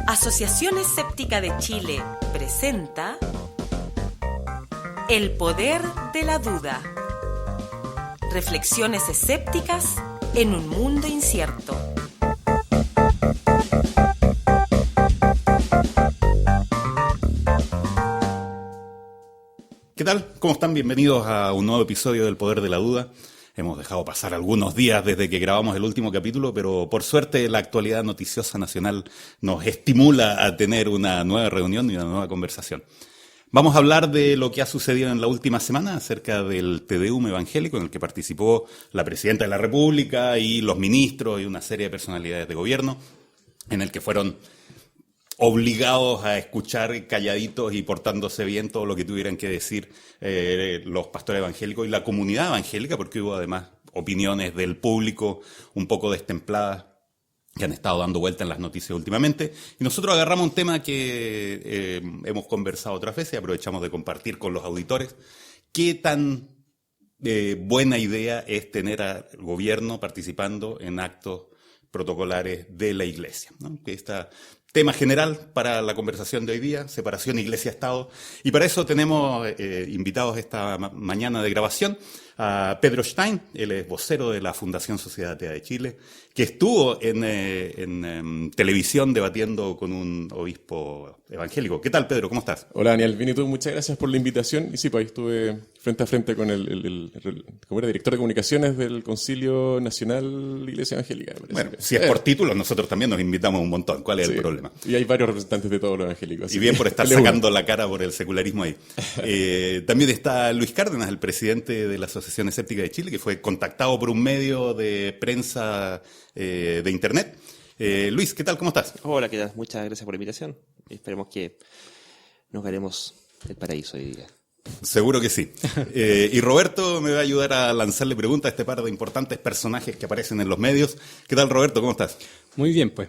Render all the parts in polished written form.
Asociación Escéptica de Chile presenta El Poder de la Duda. Reflexiones escépticas en un mundo incierto. ¿Qué tal? ¿Cómo están? Bienvenidos a un nuevo episodio del Poder de la Duda. Hemos dejado pasar algunos días desde que grabamos el último capítulo, pero por suerte la actualidad noticiosa nacional nos estimula a tener una nueva reunión y una nueva conversación. Vamos a hablar de lo que ha sucedido en la última semana acerca del Te Deum evangélico, en el que participó la Presidenta de la República y los ministros y una serie de personalidades de gobierno, en el que fueron obligados a escuchar calladitos y portándose bien todo lo que tuvieran que decir los pastores evangélicos y la comunidad evangélica, porque hubo además opiniones del público un poco destempladas que han estado dando vuelta en las noticias últimamente. Y nosotros agarramos un tema que hemos conversado otras veces y aprovechamos de compartir con los auditores. ¿Qué tan buena idea es tener al gobierno participando en actos protocolares de la Iglesia, ¿no? Que está tema general para la conversación de hoy día, separación Iglesia-Estado. Y para eso tenemos invitados esta mañana de grabación a Pedro Stein, él es vocero de la Fundación Sociedad Atea de Chile, que estuvo en televisión debatiendo con un obispo evangélico. ¿Qué tal, Pedro? ¿Cómo estás? Hola, Daniel. Bien, y tú, muchas gracias por la invitación. Y sí, pues ahí estuve frente a frente con como era director de comunicaciones del Concilio Nacional Iglesia Evangélica. Bueno, si es por títulos, nosotros también nos invitamos un montón. ¿Cuál es el problema? Y hay varios representantes de todos los evangélicos. Y bien por estar sacando la cara por el secularismo ahí. También está Luis Cárdenas, el presidente de la Asociación Escéptica de Chile, que fue contactado por un medio de prensa de internet. Luis, ¿qué tal? ¿Cómo estás? Hola, ¿qué tal? Muchas gracias por la invitación. Esperemos que nos ganemos el paraíso hoy día. Seguro que sí. Y Roberto me va a ayudar a lanzarle preguntas a este par de importantes personajes que aparecen en los medios. ¿Qué tal, Roberto? ¿Cómo estás? Muy bien, pues.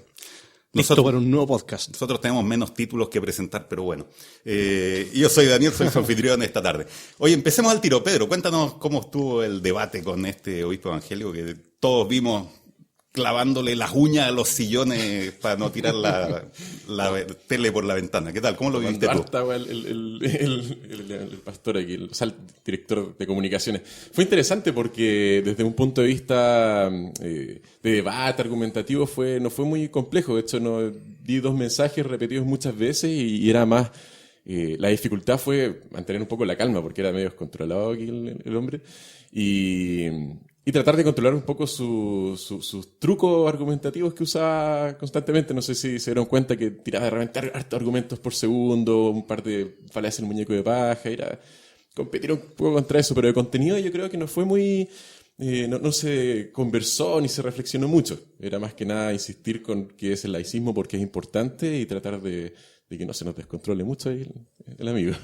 Listo para un nuevo podcast. Nosotros tenemos menos títulos que presentar, pero bueno. Yo soy Daniel, soy su anfitrión esta tarde. Oye, empecemos al tiro. Pedro, cuéntanos cómo estuvo el debate con este obispo evangélico que todos vimos clavándole las uñas a los sillones para no tirar la tele por la ventana. ¿Qué tal? ¿Cómo lo viviste tú? El pastor aquí, el director de comunicaciones. Fue interesante porque desde un punto de vista de debate argumentativo no fue muy complejo. De hecho, di dos mensajes repetidos muchas veces y era más... la dificultad fue mantener un poco la calma porque era medio descontrolado aquí el hombre y tratar de controlar un poco sus trucos argumentativos que usaba constantemente. No sé si se dieron cuenta que tiraba de repente hartos argumentos por segundo, un par de falacias en el muñeco de paja, competir un poco contra eso, pero de contenido yo creo que no fue muy... no se conversó ni se reflexionó mucho. Era más que nada insistir con que es el laicismo porque es importante y tratar de que no se nos descontrole mucho ahí el amigo.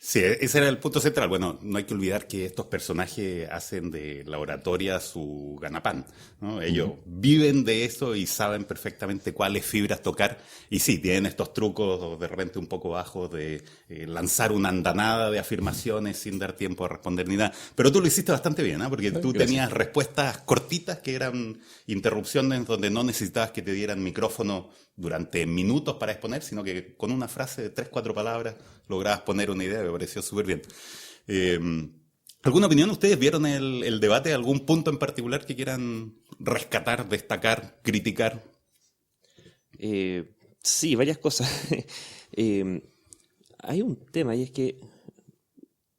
Sí, ese era el punto central. Bueno, no hay que olvidar que estos personajes hacen de la oratoria su ganapán, ¿no? Ellos viven de eso y saben perfectamente cuáles fibras tocar. Y sí, tienen estos trucos de repente un poco bajos de lanzar una andanada de afirmaciones sin dar tiempo a responder ni nada. Pero tú lo hiciste bastante bien, ¿no? Porque tú tenías respuestas cortitas que eran interrupciones donde no necesitabas que te dieran micrófono durante minutos para exponer, sino que con una frase de 3-4 palabras lograbas poner una idea. Me pareció súper bien. ¿Alguna opinión? ¿Ustedes vieron el debate? ¿Algún punto en particular que quieran rescatar, destacar, criticar? Sí, varias cosas. Hay un tema y es que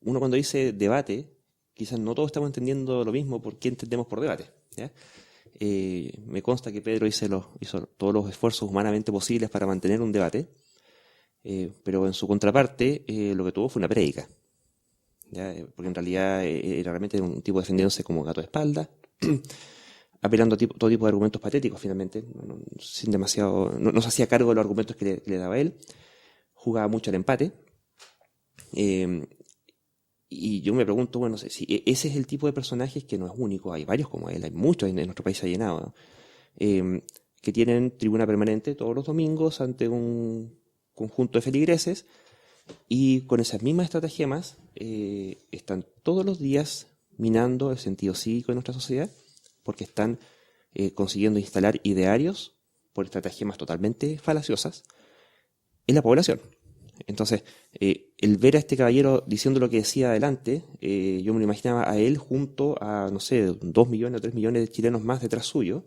uno cuando dice debate, quizás no todos estamos entendiendo lo mismo por qué entendemos por debate, ¿ya? Me consta que Pedro hizo todos los esfuerzos humanamente posibles para mantener un debate, pero en su contraparte lo que tuvo fue una prédica, ¿ya? Porque en realidad era realmente un tipo defendiéndose como gato de espalda, apelando a todo tipo de argumentos patéticos finalmente, sin demasiado, no se hacía cargo de los argumentos que le daba él, jugaba mucho al empate. Y yo me pregunto, bueno, si ese es el tipo de personajes que no es único, hay varios como él, hay muchos en nuestro país, se ha llenado, ¿no? Que tienen tribuna permanente todos los domingos ante un conjunto de feligreses Y con esas mismas estratagemas están todos los días minando el sentido cívico de nuestra sociedad, porque están consiguiendo instalar idearios por estratagemas totalmente falaciosas en la población. Entonces, el ver a este caballero diciendo lo que decía adelante, yo me lo imaginaba a él junto a, no sé, 2 millones o 3 millones de chilenos más detrás suyo,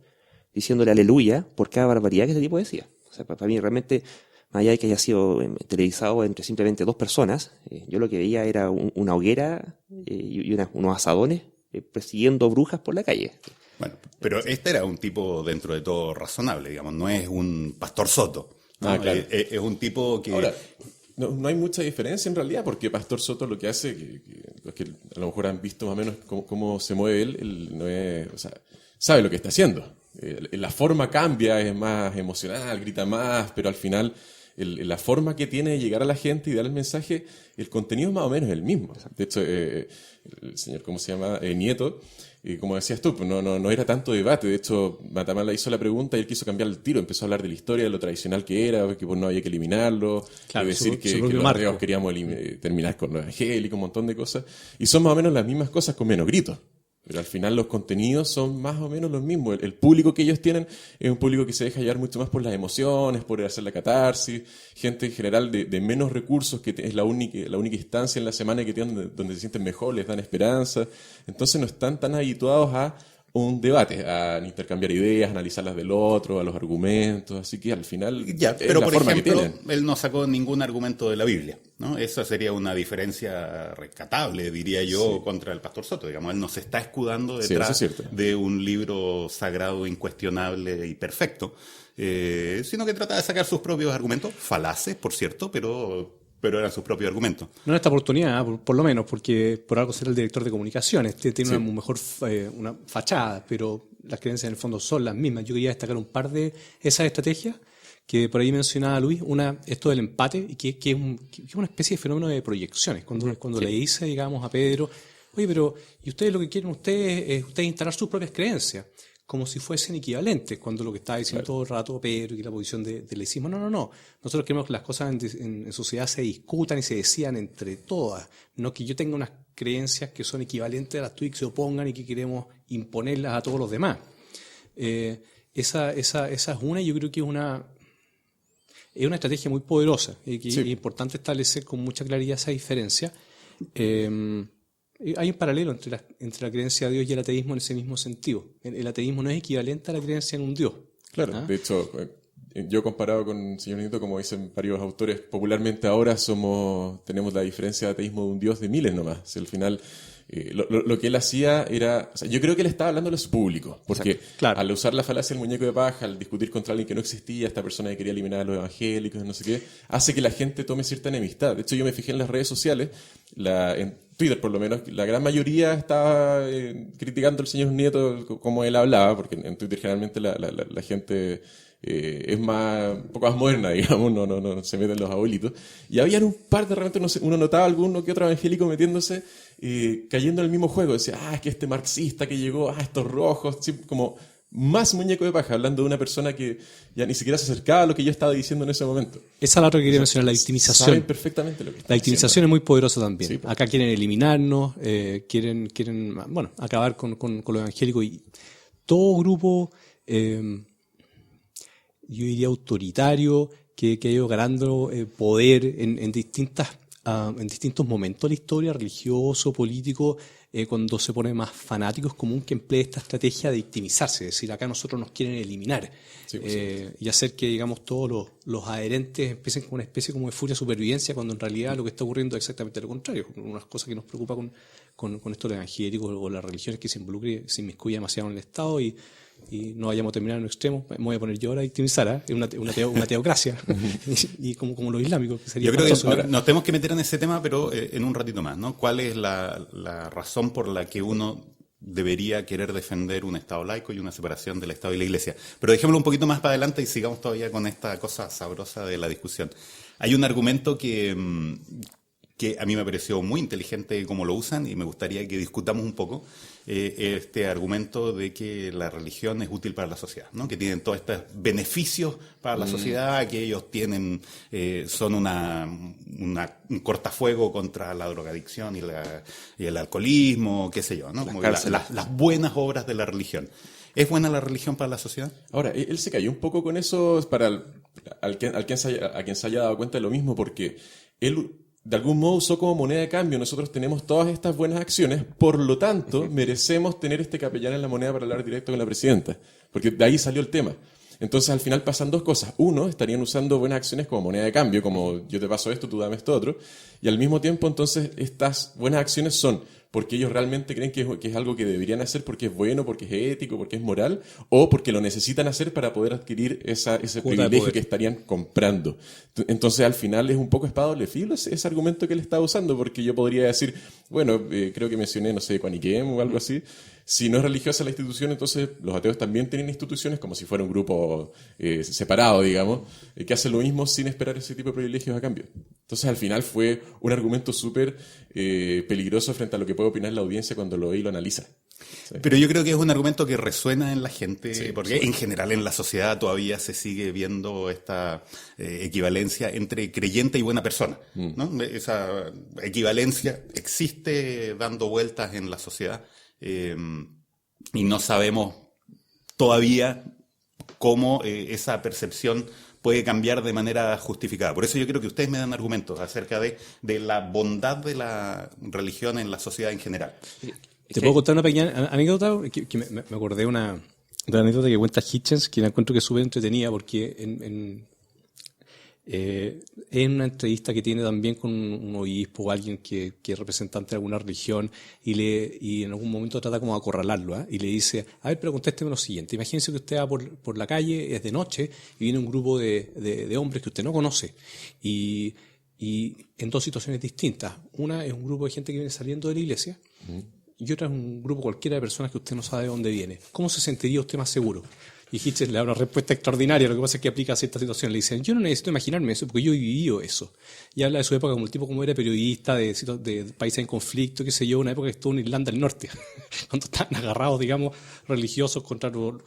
diciéndole aleluya por cada barbaridad que este tipo decía. O sea, para mí realmente, más allá de que haya sido televisado entre simplemente 2 personas, yo lo que veía era una hoguera y unos asadones persiguiendo brujas por la calle. Bueno, pero este era un tipo dentro de todo razonable, digamos, no es un Pastor Soto, ¿no? Claro. Es un tipo que... Ahora, no hay mucha diferencia en realidad, porque Pastor Soto lo que hace, que los que a lo mejor han visto más o menos cómo se mueve él no es, o sea, sabe lo que está haciendo. La forma cambia, es más emocional, grita más, pero al final la forma que tiene de llegar a la gente y dar el mensaje, el contenido es más o menos el mismo. De hecho, el señor, ¿cómo se llama? Nieto, como decías tú, pues no era tanto debate. De hecho, Matamala hizo la pregunta y él quiso cambiar el tiro. Empezó a hablar de la historia, de lo tradicional que era, que pues no había que eliminarlo, Claro, decir que propio los marco. ateos queríamos terminar con lo evangélico, un montón de cosas. Y son más o menos las mismas cosas con menos gritos. Pero al final los contenidos son más o menos los mismos. El público que ellos tienen es un público que se deja llevar mucho más por las emociones, por hacer la catarsis. Gente en general de menos recursos, que es la única instancia en la semana que tienen donde se sienten mejor, les dan esperanza. Entonces no están tan habituados a un debate, a intercambiar ideas, analizarlas del otro, a los argumentos. Así que al final Ya, es pero la por forma que ejemplo, tienen. él no sacó ningún argumento de la Biblia, ¿no? Esa sería una diferencia rescatable, diría yo, contra el Pastor Soto. Digamos, él no se está escudando Sí, detrás eso es cierto. de un libro sagrado, incuestionable y perfecto, sino que trata de sacar sus propios argumentos, falaces, por cierto, pero eran sus propios argumentos. No en esta oportunidad, por lo menos, porque por algo será el director de comunicaciones. Tiene Sí. una mejor una fachada, pero las creencias en el fondo son las mismas. Yo quería destacar un par de esas estrategias que por ahí mencionaba Luis. Una, esto del empate, y que es una especie de fenómeno de proyecciones. Cuando le dice, digamos, a Pedro, oye, pero ¿y ustedes lo que quieren ustedes instalar sus propias creencias? Como si fuesen equivalentes, cuando lo que estaba diciendo todo el rato Pedro y la posición del laicismo. No. Nosotros queremos que las cosas en sociedad se discutan y se decidan entre todas. No que yo tenga unas creencias que son equivalentes a las tuyas, que se opongan y que queremos imponerlas a todos los demás. Esa es una, y yo creo que es una estrategia muy poderosa y que es importante establecer con mucha claridad esa diferencia. Hay un paralelo entre la creencia de Dios y el ateísmo en ese mismo sentido. El ateísmo no es equivalente a la creencia en un Dios. Claro, de hecho, yo comparado con el señor Nieto, como dicen varios autores, popularmente ahora tenemos la diferencia de ateísmo de un Dios de miles nomás. O sea, al final, lo que él hacía era... O sea, yo creo que él estaba hablando a su público, porque Exacto, claro. al usar la falacia del muñeco de paja, al discutir contra alguien que no existía, esta persona que quería eliminar a los evangélicos, no sé qué, hace que la gente tome cierta enemistad. De hecho, yo me fijé en las redes sociales, en Twitter por lo menos, la gran mayoría estaba criticando al señor Nieto como él hablaba, porque en Twitter generalmente la gente es un poco más moderna, digamos, no se meten los abuelitos. Y había un par de repente, uno notaba alguno que otro evangélico metiéndose, cayendo en el mismo juego. Decía, es que este marxista que llegó, estos rojos, sí, como más muñeco de paja, hablando de una persona que ya ni siquiera se acercaba a lo que yo estaba diciendo en ese momento. Esa es la otra que quería mencionar, la victimización. Saben perfectamente lo que están La victimización es muy poderosa también. Sí, pues. Acá quieren eliminarnos, quieren acabar con lo evangélico, y todo grupo, yo diría autoritario, que ha ido ganando poder en distintos momentos de la historia, religioso, político, cuando se pone más fanático, es común que emplee esta estrategia de victimizarse, es decir, acá nosotros nos quieren eliminar, Sí, pues, y hacer que, digamos, todos los adherentes empiecen con una especie como de furia de supervivencia, cuando en realidad lo que está ocurriendo es exactamente lo contrario. Unas cosas que nos preocupa con esto de evangélicos o las religiones, que se inmiscuye demasiado en el Estado y no vayamos a terminar en un extremo. Me voy a poner yo ahora a victimizar, es una teocracia, y como lo islámico, que sería Yo creo espantoso. que nos tenemos que meter en ese tema, pero en un ratito más, ¿no? ¿Cuál es la razón por la que uno debería querer defender un Estado laico y una separación del Estado y la Iglesia? Pero dejémoslo un poquito más para adelante y sigamos todavía con esta cosa sabrosa de la discusión. Hay un argumento que que a mí me pareció muy inteligente cómo lo usan y me gustaría que discutamos un poco este argumento de que la religión es útil para la sociedad, ¿no? Que tienen todos estos beneficios para la sociedad, que ellos tienen, son un cortafuego contra la drogadicción y el alcoholismo, qué sé yo, ¿no? Como las buenas obras de la religión. ¿Es buena la religión para la sociedad? Ahora, él se cayó un poco con eso a quien se haya dado cuenta de lo mismo, porque él de algún modo usó como moneda de cambio. Nosotros tenemos todas estas buenas acciones, por lo tanto, merecemos tener este capellán en la moneda para hablar directo con la presidenta, porque de ahí salió el tema. Entonces, al final pasan dos cosas. Uno, estarían usando buenas acciones como moneda de cambio, como yo te paso esto, tú dame esto otro. Y al mismo tiempo, entonces, estas buenas acciones son porque ellos realmente creen que es algo que deberían hacer porque es bueno, porque es ético, porque es moral, o porque lo necesitan hacer para poder adquirir ese privilegio que estarían comprando. Entonces, al final, es un poco espada doble filo ese argumento que él está usando, porque yo podría decir, bueno, creo que mencioné, no sé, Quaniquem o algo así. Si no es religiosa la institución, entonces los ateos también tienen instituciones como si fuera un grupo separado, digamos, que hace lo mismo sin esperar ese tipo de privilegios a cambio. Entonces, al final fue un argumento súper peligroso frente a lo que puede opinar la audiencia cuando lo ve y lo analiza. ¿Sí? Pero yo creo que es un argumento que resuena en la gente, porque en general en la sociedad todavía se sigue viendo esta equivalencia entre creyente y buena persona, ¿no? Esa equivalencia existe dando vueltas en la sociedad. Y no sabemos todavía cómo esa percepción puede cambiar de manera justificada. Por eso yo creo que ustedes me dan argumentos acerca de la bondad de la religión en la sociedad en general. ¿Te puedo contar una pequeña anécdota? Que me acordé de una anécdota que cuenta Hitchens, que la encuentro que es súper entretenida, porque en una entrevista que tiene también con un obispo o alguien que es representante de alguna religión y en algún momento trata como de acorralarlo, y le dice, a ver, pero contésteme lo siguiente, imagínense que usted va por la calle, es de noche y viene un grupo de hombres que usted no conoce y en dos situaciones distintas. Una es un grupo de gente que viene saliendo de la iglesia y otra es un grupo cualquiera de personas que usted no sabe de dónde viene. ¿Cómo se sentiría usted más seguro? Y Hitchens le da una respuesta extraordinaria. Lo que pasa es que aplica a ciertas situaciones. Le dicen, yo no necesito imaginarme eso porque yo he vivido eso. Y habla de su época como el tipo como era periodista de países en conflicto, qué sé yo, una época que estuvo en Irlanda del Norte, cuando estaban agarrados, digamos, religiosos contra los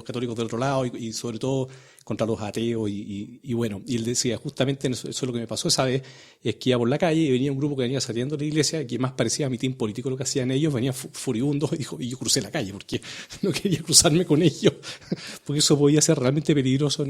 católicos del otro lado y sobre todo contra los ateos y bueno, y él decía, justamente eso es lo que me pasó esa vez, es que iba por la calle y venía un grupo que venía saliendo de la iglesia, que más parecía a mitin político lo que hacían ellos, venían furibundos y yo crucé la calle porque no quería cruzarme con ellos, porque eso podía ser realmente peligroso,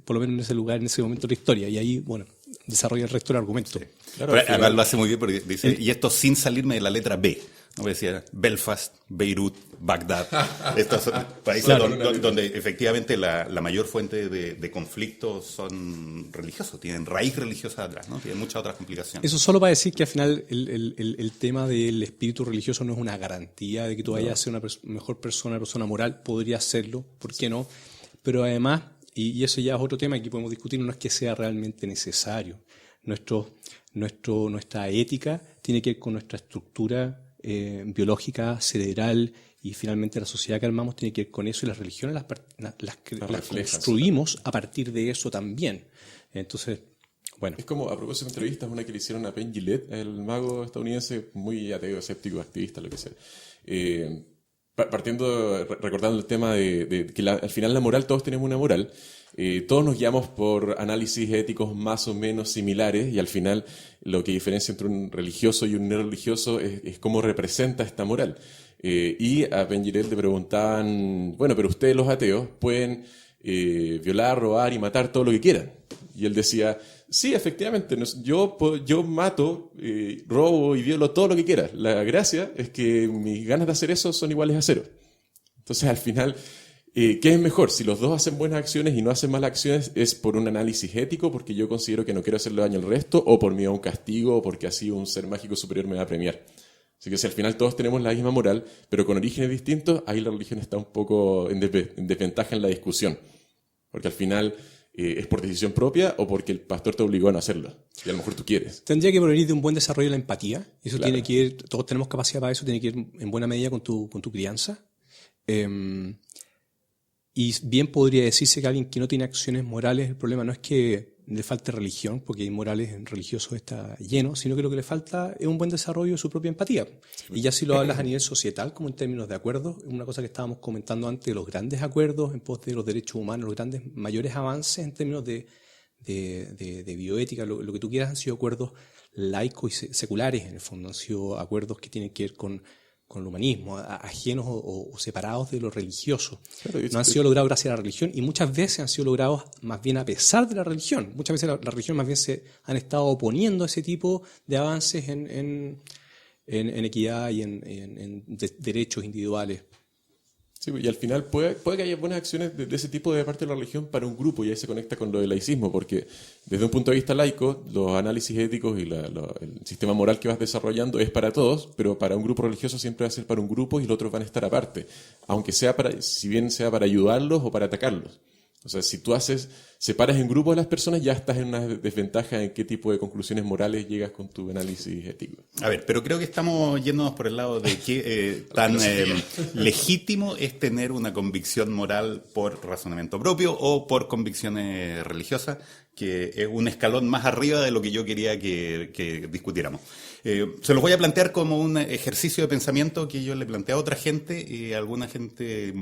por lo menos en ese lugar, en ese momento de la historia, y ahí, bueno, desarrolla el resto del argumento. Sí. Claro, además lo hace muy bien porque dice, y esto sin salirme de la letra B. No decía Belfast, Beirut, Bagdad. Estos son países donde efectivamente la mayor fuente de conflictos son religiosos, tienen raíz religiosa atrás, ¿no? Tienen muchas otras complicaciones. Eso solo para decir que al final el tema del espíritu religioso no es una garantía de que tú vayas a ser una mejor persona, una persona moral. Podría serlo, ¿por qué no? Pero además, y eso ya es otro tema que podemos discutir, no es que sea realmente necesario. Nuestra ética tiene que ver con nuestra estructura biológica, cerebral, y finalmente la sociedad que armamos tiene que ver con eso, y las religiones las construimos a partir de eso también. Entonces, bueno. Es como, a propósito de entrevistas, una que le hicieron a Penn Jillette, el mago estadounidense, muy ateo, escéptico, activista, lo que sea. Recordando el tema de que al final la moral, todos tenemos una moral, todos nos guiamos por análisis éticos más o menos similares, y al final lo que diferencia entre un religioso y un no religioso es cómo representa esta moral. Y a Ben Gillette le preguntaban, bueno, pero ustedes los ateos pueden violar, robar y matar todo lo que quieran. Y él decía, sí, efectivamente, yo mato, robo y violo todo lo que quiera. La gracia es que mis ganas de hacer eso son iguales a cero. Entonces, al final, ¿qué es mejor? Si los dos hacen buenas acciones y no hacen malas acciones, ¿es por un análisis ético, porque yo considero que no quiero hacerle daño al resto, o por miedo a un castigo, o porque así un ser mágico superior me va a premiar? Así que si al final todos tenemos la misma moral, pero con orígenes distintos, ahí la religión está un poco en desventaja en la discusión. Porque al final es por decisión propia o porque el pastor te obligó a no hacerlo. Y a lo mejor tú quieres. Tendría que provenir de un buen desarrollo de la empatía. Eso claro. Tiene que ir, todos tenemos capacidad para eso, tiene que ir en buena medida con tu crianza. Y bien podría decirse que alguien que no tiene acciones morales, el problema no es que le falte religión, porque hay morales religiosos está lleno, sino que lo que le falta es un buen desarrollo de su propia empatía. Y ya si lo hablas a nivel societal, como en términos de acuerdos, una cosa que estábamos comentando antes, de los grandes acuerdos en pos de los derechos humanos, los grandes, mayores avances en términos de bioética, lo que tú quieras, han sido acuerdos laicos y seculares, en el fondo, han sido acuerdos que tienen que ver con el humanismo, ajenos o separados de lo religioso. Claro, no han sido logrados gracias a la religión y muchas veces han sido logrados más bien a pesar de la religión. Muchas veces la religión más bien se han estado oponiendo a ese tipo de avances en equidad y en derechos individuales. Sí, y al final puede que haya buenas acciones de ese tipo de parte de la religión para un grupo, y ahí se conecta con lo del laicismo, porque desde un punto de vista laico, los análisis éticos y el sistema moral que vas desarrollando es para todos, pero para un grupo religioso siempre va a ser para un grupo y los otros van a estar aparte, aunque sea si bien sea para ayudarlos o para atacarlos. O sea, si tú separas en grupos a las personas, ya estás en una desventaja en qué tipo de conclusiones morales llegas con tu análisis ético. A ver, pero creo que estamos yéndonos por el lado de qué tan legítimo es tener una convicción moral por razonamiento propio o por convicciones religiosas, que es un escalón más arriba de lo que yo quería que discutiéramos. Se los voy a plantear como un ejercicio de pensamiento que yo le planteé a otra gente, y alguna gente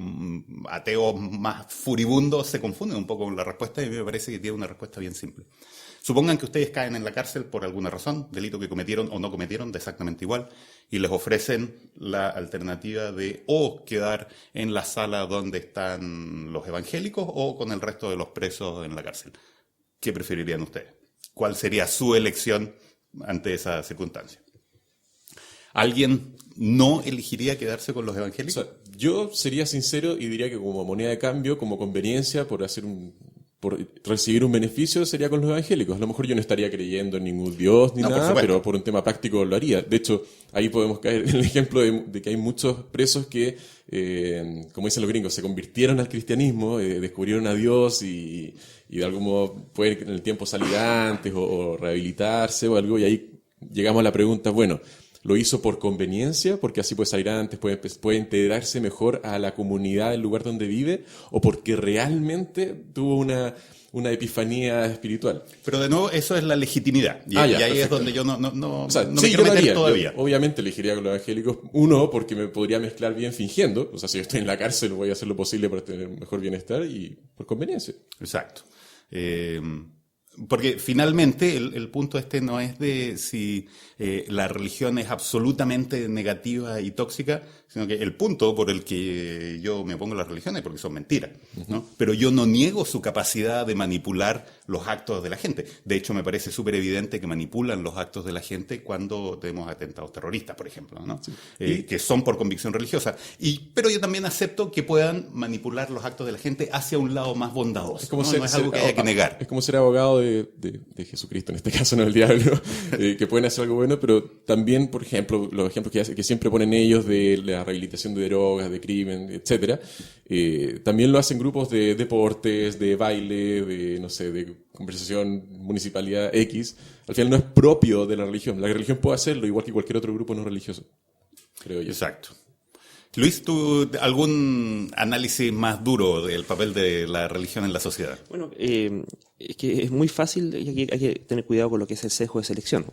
ateos más furibundos se confunden un poco con la respuesta, y a mí me parece que tiene una respuesta bien simple. Supongan que ustedes caen en la cárcel por alguna razón, delito que cometieron o no cometieron, de exactamente igual, y les ofrecen la alternativa de o quedar en la sala donde están los evangélicos o con el resto de los presos en la cárcel. ¿Qué preferirían ustedes? ¿Cuál sería su elección ante esa circunstancia? ¿Alguien no elegiría quedarse con los evangélicos? O sea, yo sería sincero y diría que como moneda de cambio, como conveniencia, por recibir un beneficio, sería con los evangélicos. A lo mejor yo no estaría creyendo en ningún Dios ni nada, pero por un tema práctico lo haría. De hecho, ahí podemos caer en el ejemplo de que hay muchos presos que, como dicen los gringos, se convirtieron al cristianismo, descubrieron a Dios y de algún modo pueden en el tiempo salir antes o rehabilitarse o algo, y ahí llegamos a la pregunta, bueno, ¿lo hizo por conveniencia, porque así puede salir antes, puede integrarse mejor a la comunidad del lugar donde vive, o porque realmente tuvo una epifanía espiritual? Pero de nuevo, eso es la legitimidad. Y ya, ahí perfecto. es donde yo no O sea, me sí, quiero yo lo meter haría. todavía. Yo, obviamente elegiría con los evangélicos, uno, porque me podría mezclar bien fingiendo, o sea, si yo estoy en la cárcel voy a hacer lo posible para tener mejor bienestar, y por conveniencia. Exacto. Porque finalmente el punto no es de si la religión es absolutamente negativa y tóxica, sino que el punto por el que yo me opongo a las religiones es porque son mentiras, ¿no? Pero yo no niego su capacidad de manipular los actos de la gente. De hecho, me parece súper evidente que manipulan los actos de la gente cuando tenemos atentados terroristas, por ejemplo, ¿no? Sí. Que son por convicción religiosa. Pero yo también acepto que puedan manipular los actos de la gente hacia un lado más bondadoso. Es como no es algo que haya que negar. Es como ser abogado de Jesucristo, en este caso, no del diablo, que pueden hacer algo bueno, pero también, por ejemplo, los ejemplos que siempre ponen ellos de la rehabilitación de drogas, de crimen, etcétera, también lo hacen grupos de deportes, de baile, de conversación, municipalidad X. Al final no es propio de la religión. La religión puede hacerlo igual que cualquier otro grupo no religioso, creo yo. Exacto. Luis, ¿tú algún análisis más duro del papel de la religión en la sociedad? Bueno, es que es muy fácil, y hay que tener cuidado con lo que es el sesgo de selección,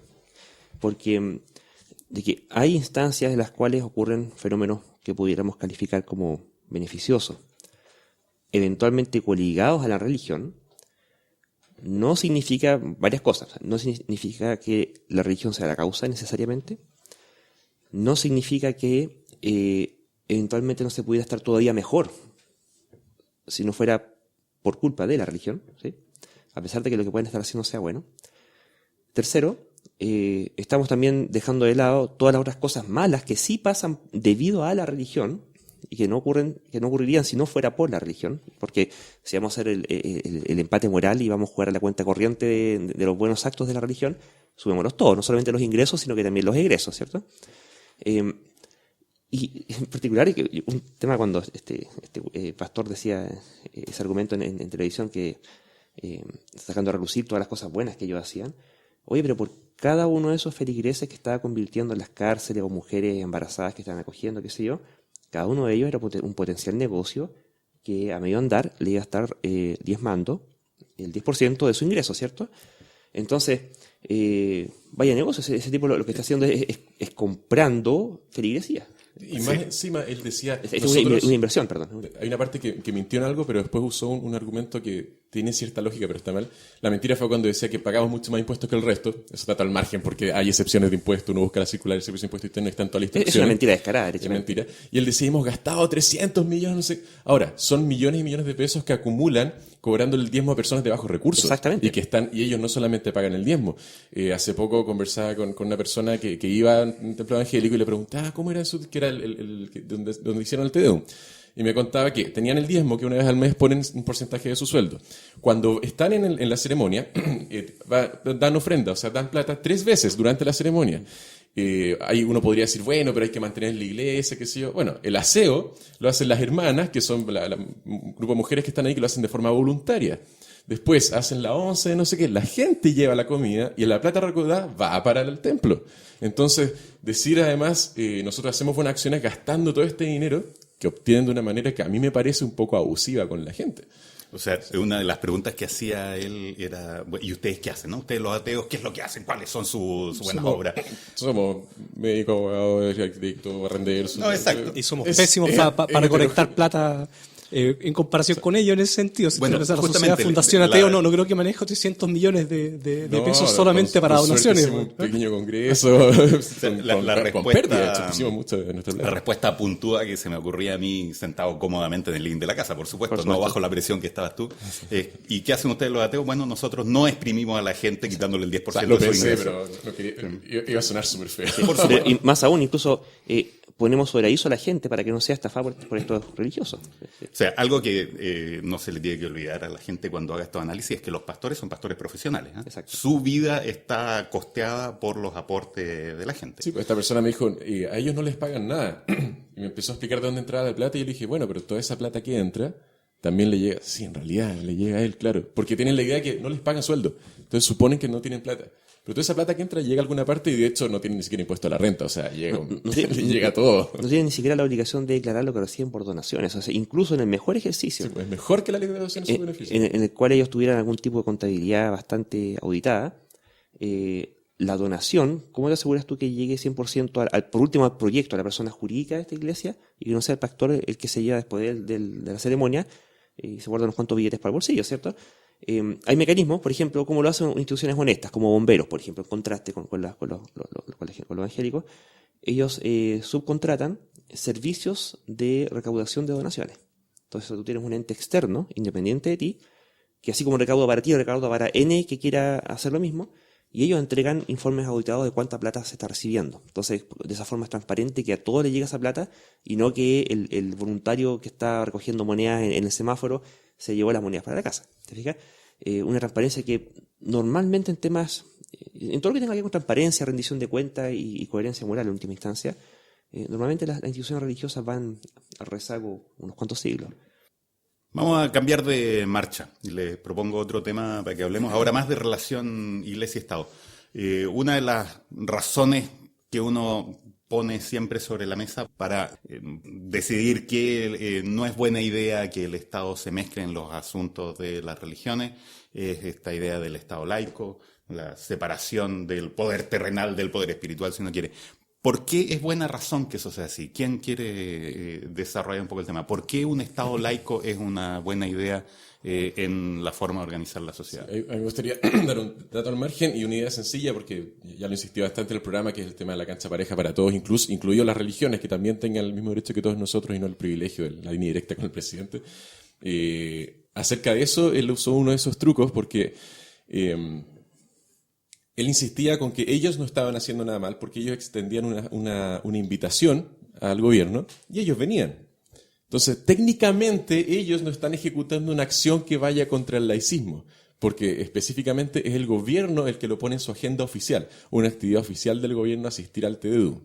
porque de que hay instancias en las cuales ocurren fenómenos que pudiéramos calificar como beneficiosos, eventualmente coligados a la religión, no significa varias cosas. No significa que la religión sea la causa necesariamente, no significa que eventualmente no se pudiera estar todavía mejor si no fuera por culpa de la religión, ¿sí? A pesar de que lo que pueden estar haciendo sea bueno. Tercero, estamos también dejando de lado todas las otras cosas malas que sí pasan debido a la religión y que no ocurrirían si no fuera por la religión, porque si vamos a hacer el empate moral y vamos a jugar a la cuenta corriente de los buenos actos de la religión, subémoslos todos, no solamente los ingresos, sino que también los egresos, ¿cierto? Y en particular, un tema cuando este pastor decía ese argumento en televisión, que sacando a relucir todas las cosas buenas que ellos hacían, oye, pero por cada uno de esos feligreses que estaba convirtiendo en las cárceles o mujeres embarazadas que estaban acogiendo, qué sé yo, cada uno de ellos era un potencial negocio que a medio andar le iba a estar diezmando el 10% de su ingreso, ¿cierto? Entonces, vaya negocio, ese tipo lo que está haciendo es comprando feligresía. Y más encima, él decía... Es una inversión, perdón. Hay una parte que mintió en algo, pero después usó un argumento que tiene cierta lógica, pero está mal. La mentira fue cuando decía que pagamos mucho más impuestos que el resto. Eso está al margen, porque hay excepciones de impuestos. Uno busca la circular del Servicio de Impuestos Internos y están todas las instrucciones. Es una mentira descarada, Es mentira. Y él decía, hemos gastado 300 millones, no sé. Ahora, son millones y millones de pesos que acumulan cobrando el diezmo a personas de bajos recursos. Exactamente. Y ellos no solamente pagan el diezmo. Hace poco conversaba con una persona que iba a un templo evangélico y le preguntaba cómo era eso, que era donde hicieron el Te Deum. Y me contaba que tenían el diezmo, que una vez al mes ponen un porcentaje de su sueldo. Cuando están en la ceremonia, dan ofrenda, o sea, dan plata 3 veces durante la ceremonia. Ahí uno podría decir, bueno, pero hay que mantener la iglesia, qué sé yo. Bueno, el aseo lo hacen las hermanas, que son un grupo de mujeres que están ahí, que lo hacen de forma voluntaria. Después hacen la once, no sé qué, la gente lleva la comida y la plata recaudada va para el templo. Entonces, decir además, nosotros hacemos buenas acciones gastando todo este dinero que obtienen de una manera que a mí me parece un poco abusiva con la gente. O sea, una de las preguntas que hacía él era, ¿y ustedes qué hacen? ¿No? Ustedes los ateos, ¿qué es lo que hacen? ¿Cuáles son sus buenas obras? Somos médicos, abogados, arquitectos, barrenderos. No, exacto. Y somos pésimos para recolectar plata en comparación con ellos en ese sentido. Bueno, la justamente sociedad Fundación Ateo no creo que maneje 800 millones de pesos solamente para donaciones. Un pequeño congreso con pérdida. Pusimos mucho de nuestra plata. La respuesta puntúa que se me ocurría a mí sentado cómodamente en el living de la casa, por supuesto, no bajo la presión que estabas tú. ¿Y qué hacen ustedes los ateos? Bueno, nosotros no exprimimos a la gente quitándole el 10% Lo de su pensé, ingreso. pero iba a sonar súper feo. Y más aún, incluso ponemos sobre aviso a la gente para que no sea estafada por estos religiosos. O sea, algo que no se le tiene que olvidar a la gente cuando haga estos análisis es que los pastores son pastores profesionales. Exacto. Su vida está costeada por los aportes de la gente. Sí, pues esta persona me dijo, a ellos no les pagan nada. Y me empezó a explicar de dónde entraba la plata y yo le dije, bueno, pero toda esa plata que entra también le llega. Sí, en realidad le llega a él, claro. Porque tienen la idea de que no les pagan sueldo. Entonces suponen que no tienen plata. Pero toda esa plata que entra llega a alguna parte y de hecho no tienen ni siquiera impuesto a la renta. O sea, llega todo. No tienen ni siquiera la obligación de declarar lo que reciben por donaciones. O sea, incluso en el mejor ejercicio. Sí, pues es mejor que la ley de donaciones y beneficios. En el cual ellos tuvieran algún tipo de contabilidad bastante auditada. La donación, ¿cómo te aseguras tú que llegue 100% por último al proyecto, a la persona jurídica de esta iglesia y que no sea el pastor el que se lleva después de la ceremonia y se guarda unos cuantos billetes para el bolsillo, ¿cierto? Hay mecanismos, por ejemplo, como lo hacen instituciones honestas, como bomberos, por ejemplo, en contraste con los evangélicos. Ellos subcontratan servicios de recaudación de donaciones. Entonces tú tienes un ente externo, independiente de ti, que así como recauda para ti, recauda para N que quiera hacer lo mismo, y ellos entregan informes auditados de cuánta plata se está recibiendo. Entonces, de esa forma es transparente que a todos le llega esa plata y no que el voluntario que está recogiendo monedas en el semáforo se llevó las monedas para la casa. ¿Te fijas? Una transparencia que normalmente en temas, en todo lo que tenga que ver con transparencia, rendición de cuentas y coherencia moral en última instancia, normalmente las instituciones religiosas van al rezago unos cuantos siglos. Vamos a cambiar de marcha y les propongo otro tema para que hablemos ahora más de relación iglesia-estado. Una de las razones que uno pone siempre sobre la mesa para decidir que no es buena idea que el Estado se mezcle en los asuntos de las religiones es esta idea del Estado laico, la separación del poder terrenal del poder espiritual, si uno quiere. ¿Por qué es buena razón que eso sea así? ¿Quién quiere desarrollar un poco el tema? ¿Por qué un Estado laico es una buena idea en la forma de organizar la sociedad? A mí me gustaría dar un dato al margen y una idea sencilla, porque ya lo insistí bastante en el programa, que es el tema de la cancha pareja para todos, incluido las religiones, que también tengan el mismo derecho que todos nosotros y no el privilegio de la línea directa con el presidente. Acerca de eso, él usó uno de esos trucos porque él insistía con que ellos no estaban haciendo nada mal porque ellos extendían una invitación al gobierno y ellos venían. Entonces, técnicamente, ellos no están ejecutando una acción que vaya contra el laicismo, porque específicamente es el gobierno el que lo pone en su agenda oficial, una actividad oficial del gobierno asistir al Te Deum.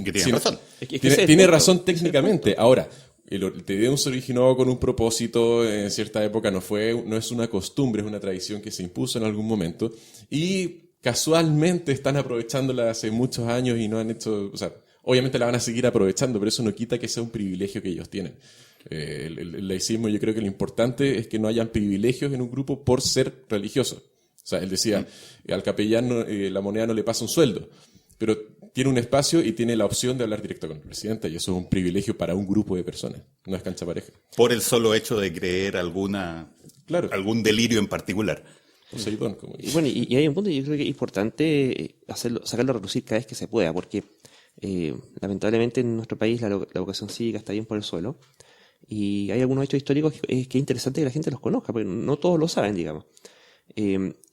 Que tiene razón. Tiene razón técnicamente. Ahora, el Te Deum se originó con un propósito en cierta época, no es una costumbre, es una tradición que se impuso en algún momento y casualmente están aprovechándola hace muchos años y no han hecho, o sea, obviamente la van a seguir aprovechando, pero eso no quita que sea un privilegio que ellos tienen. El laicismo, yo creo que lo importante es que no hayan privilegios en un grupo por ser religioso. O sea, él decía, al capellán la moneda no le pasa un sueldo, pero tiene un espacio y tiene la opción de hablar directo con el presidente, y eso es un privilegio para un grupo de personas, no es cancha pareja. Por el solo hecho de creer algún delirio en particular. Poseidón, como Y bueno, y hay un punto que yo creo que es importante sacarlo a relucir cada vez que se pueda, porque lamentablemente en nuestro país la vocación cívica está bien por el suelo, y hay algunos hechos históricos que es interesante que la gente los conozca, porque no todos lo saben, digamos.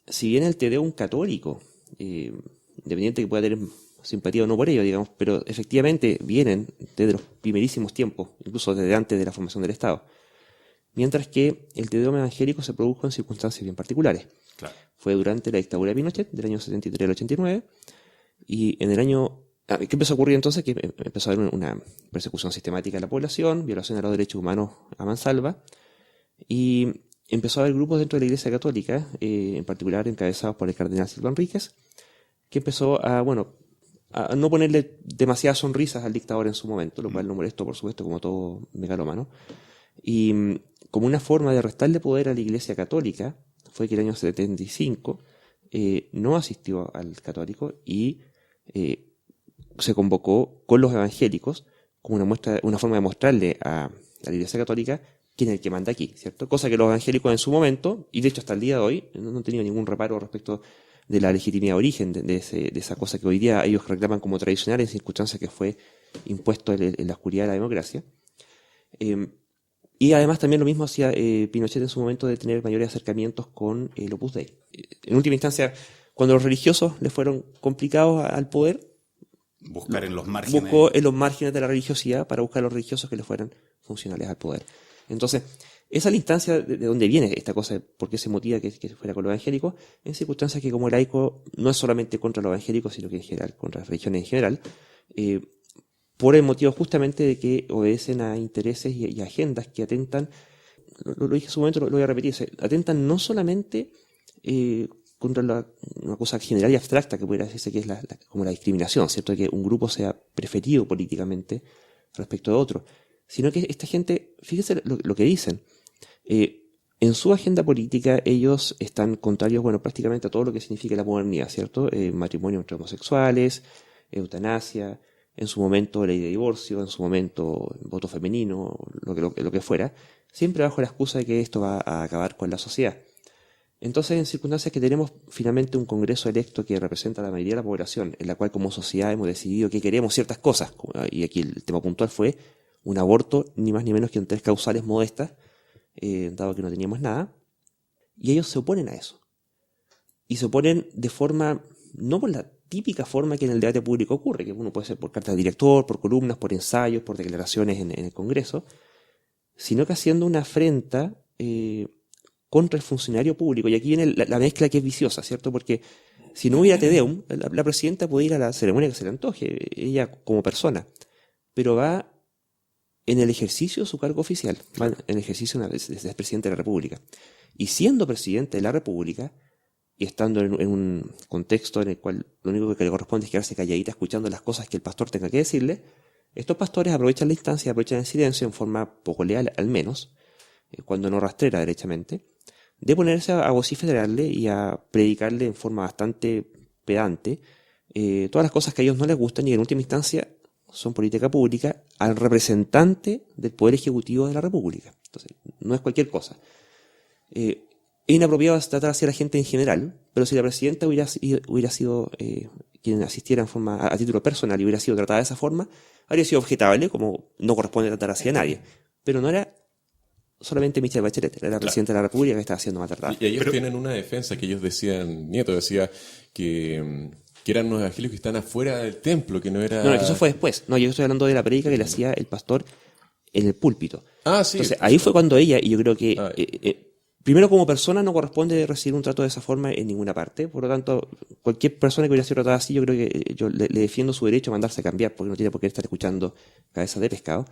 Si bien el Te Deum católico, independiente que pueda tener simpatía o no por ello, digamos, pero efectivamente vienen desde los primerísimos tiempos, incluso desde antes de la formación del Estado. Mientras que el Te Deum evangélico se produjo en circunstancias bien particulares. Claro. Fue durante la dictadura de Pinochet, del año 73 al 89, y en el año... ¿Qué empezó a ocurrir entonces? Que empezó a haber una persecución sistemática de la población, violación a los derechos humanos a mansalva, y empezó a haber grupos dentro de la Iglesia Católica, en particular encabezados por el cardenal Silva Enríquez, que empezó a no ponerle demasiadas sonrisas al dictador en su momento, lo cual lo molestó, por supuesto, como todo megalómano. Y como una forma de restarle poder a la Iglesia Católica, fue que el año 75 no asistió al católico y se convocó con los evangélicos como una forma de mostrarle a la Iglesia Católica quién es el que manda aquí, ¿cierto? Cosa que los evangélicos en su momento, y de hecho hasta el día de hoy, no han tenido ningún reparo respecto de la legitimidad de origen de esa cosa que hoy día ellos reclaman como tradicional en circunstancias que fue impuesto en la oscuridad de la democracia. Y además también lo mismo hacía Pinochet en su momento de tener mayores acercamientos con el Opus Dei. En última instancia, cuando los religiosos le fueron complicados al poder, Buscar en los márgenes. buscó en los márgenes de la religiosidad para buscar a los religiosos que le fueran funcionales al poder. Entonces, esa es la instancia de donde viene esta cosa, por qué se motiva que fuera con los evangélicos, en circunstancias que como laico no es solamente contra los evangélicos, sino que en general, contra las religiones en general, por el motivo justamente de que obedecen a intereses y agendas que atentan, lo dije en su momento, lo voy a repetir, atentan no solamente contra una cosa general y abstracta que pudiera decirse que es como la discriminación, ¿cierto? Que un grupo sea preferido políticamente respecto de otro, sino que esta gente, fíjese lo que dicen, en su agenda política ellos están contrarios, bueno, prácticamente a todo lo que significa la modernidad, ¿cierto? Matrimonio entre homosexuales, eutanasia, en su momento ley de divorcio, en su momento voto femenino, lo que fuera, siempre bajo la excusa de que esto va a acabar con la sociedad. Entonces, en circunstancias que tenemos finalmente un Congreso electo que representa a la mayoría de la población, en la cual como sociedad hemos decidido que queremos ciertas cosas, y aquí el tema puntual fue un aborto, ni más ni menos que en 3 causales modestas, dado que no teníamos nada, y ellos se oponen a eso. Y se oponen de forma, no por la típica forma que en el debate público ocurre, que uno puede ser por carta de director, por columnas, por ensayos, por declaraciones en el Congreso, sino que haciendo una afrenta contra el funcionario público. Y aquí viene la mezcla que es viciosa, ¿cierto? Porque si no hubiera Te Deum, la presidenta puede ir a la ceremonia que se le antoje, ella como persona, pero va en el ejercicio de su cargo oficial, va en el ejercicio de ser presidente de la República. Y siendo presidente de la República, y estando en un contexto en el cual lo único que le corresponde es quedarse calladita escuchando las cosas que el pastor tenga que decirle, estos pastores aprovechan la instancia, aprovechan el silencio en forma poco leal, al menos, cuando no rastrera derechamente, de ponerse a vociferarle y a predicarle en forma bastante pedante todas las cosas que a ellos no les gustan y en última instancia son política pública al representante del Poder Ejecutivo de la República. Entonces, no es cualquier cosa. Es inapropiado tratar así a la gente en general, pero si la presidenta hubiera sido quien asistiera en forma a título personal y hubiera sido tratada de esa forma, habría sido objetable, como no corresponde tratar así a nadie. Pero no era solamente Michelle Bachelet, era la presidenta de la República que estaba siendo maltratada. Y ellos tienen una defensa que ellos decían, Nieto decía que eran unos evangélicos que están afuera del templo, que no era... No, que eso fue después. No, yo estoy hablando de la predica que le hacía el pastor en el púlpito. Ah, sí. Entonces, ahí fue cuando ella, y yo creo que primero como persona no corresponde recibir un trato de esa forma en ninguna parte, por lo tanto, cualquier persona que hubiera sido tratada así, yo creo que yo le defiendo su derecho a mandarse a cambiar, porque no tiene por qué estar escuchando cabezas de pescado.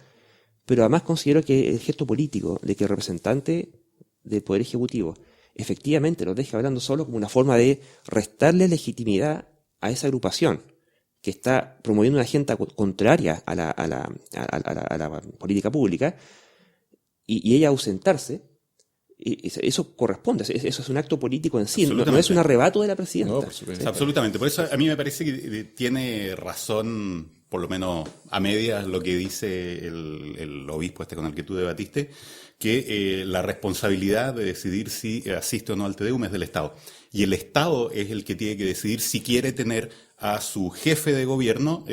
Pero además considero que el gesto político de que el representante del Poder Ejecutivo efectivamente los deje hablando solo como una forma de restarle legitimidad a esa agrupación que está promoviendo una agenda contraria a la política pública, y ella ausentarse, eso corresponde, eso es un acto político en sí, no Absolutamente. es un arrebato de la presidenta. No, por supuesto. Absolutamente. Por eso a mí me parece que tiene razón, por lo menos a medias, lo que dice el obispo con el que tú debatiste, que la responsabilidad de decidir si asiste o no al Te Deum es del Estado. Y el Estado es el que tiene que decidir si quiere tener a su jefe de gobierno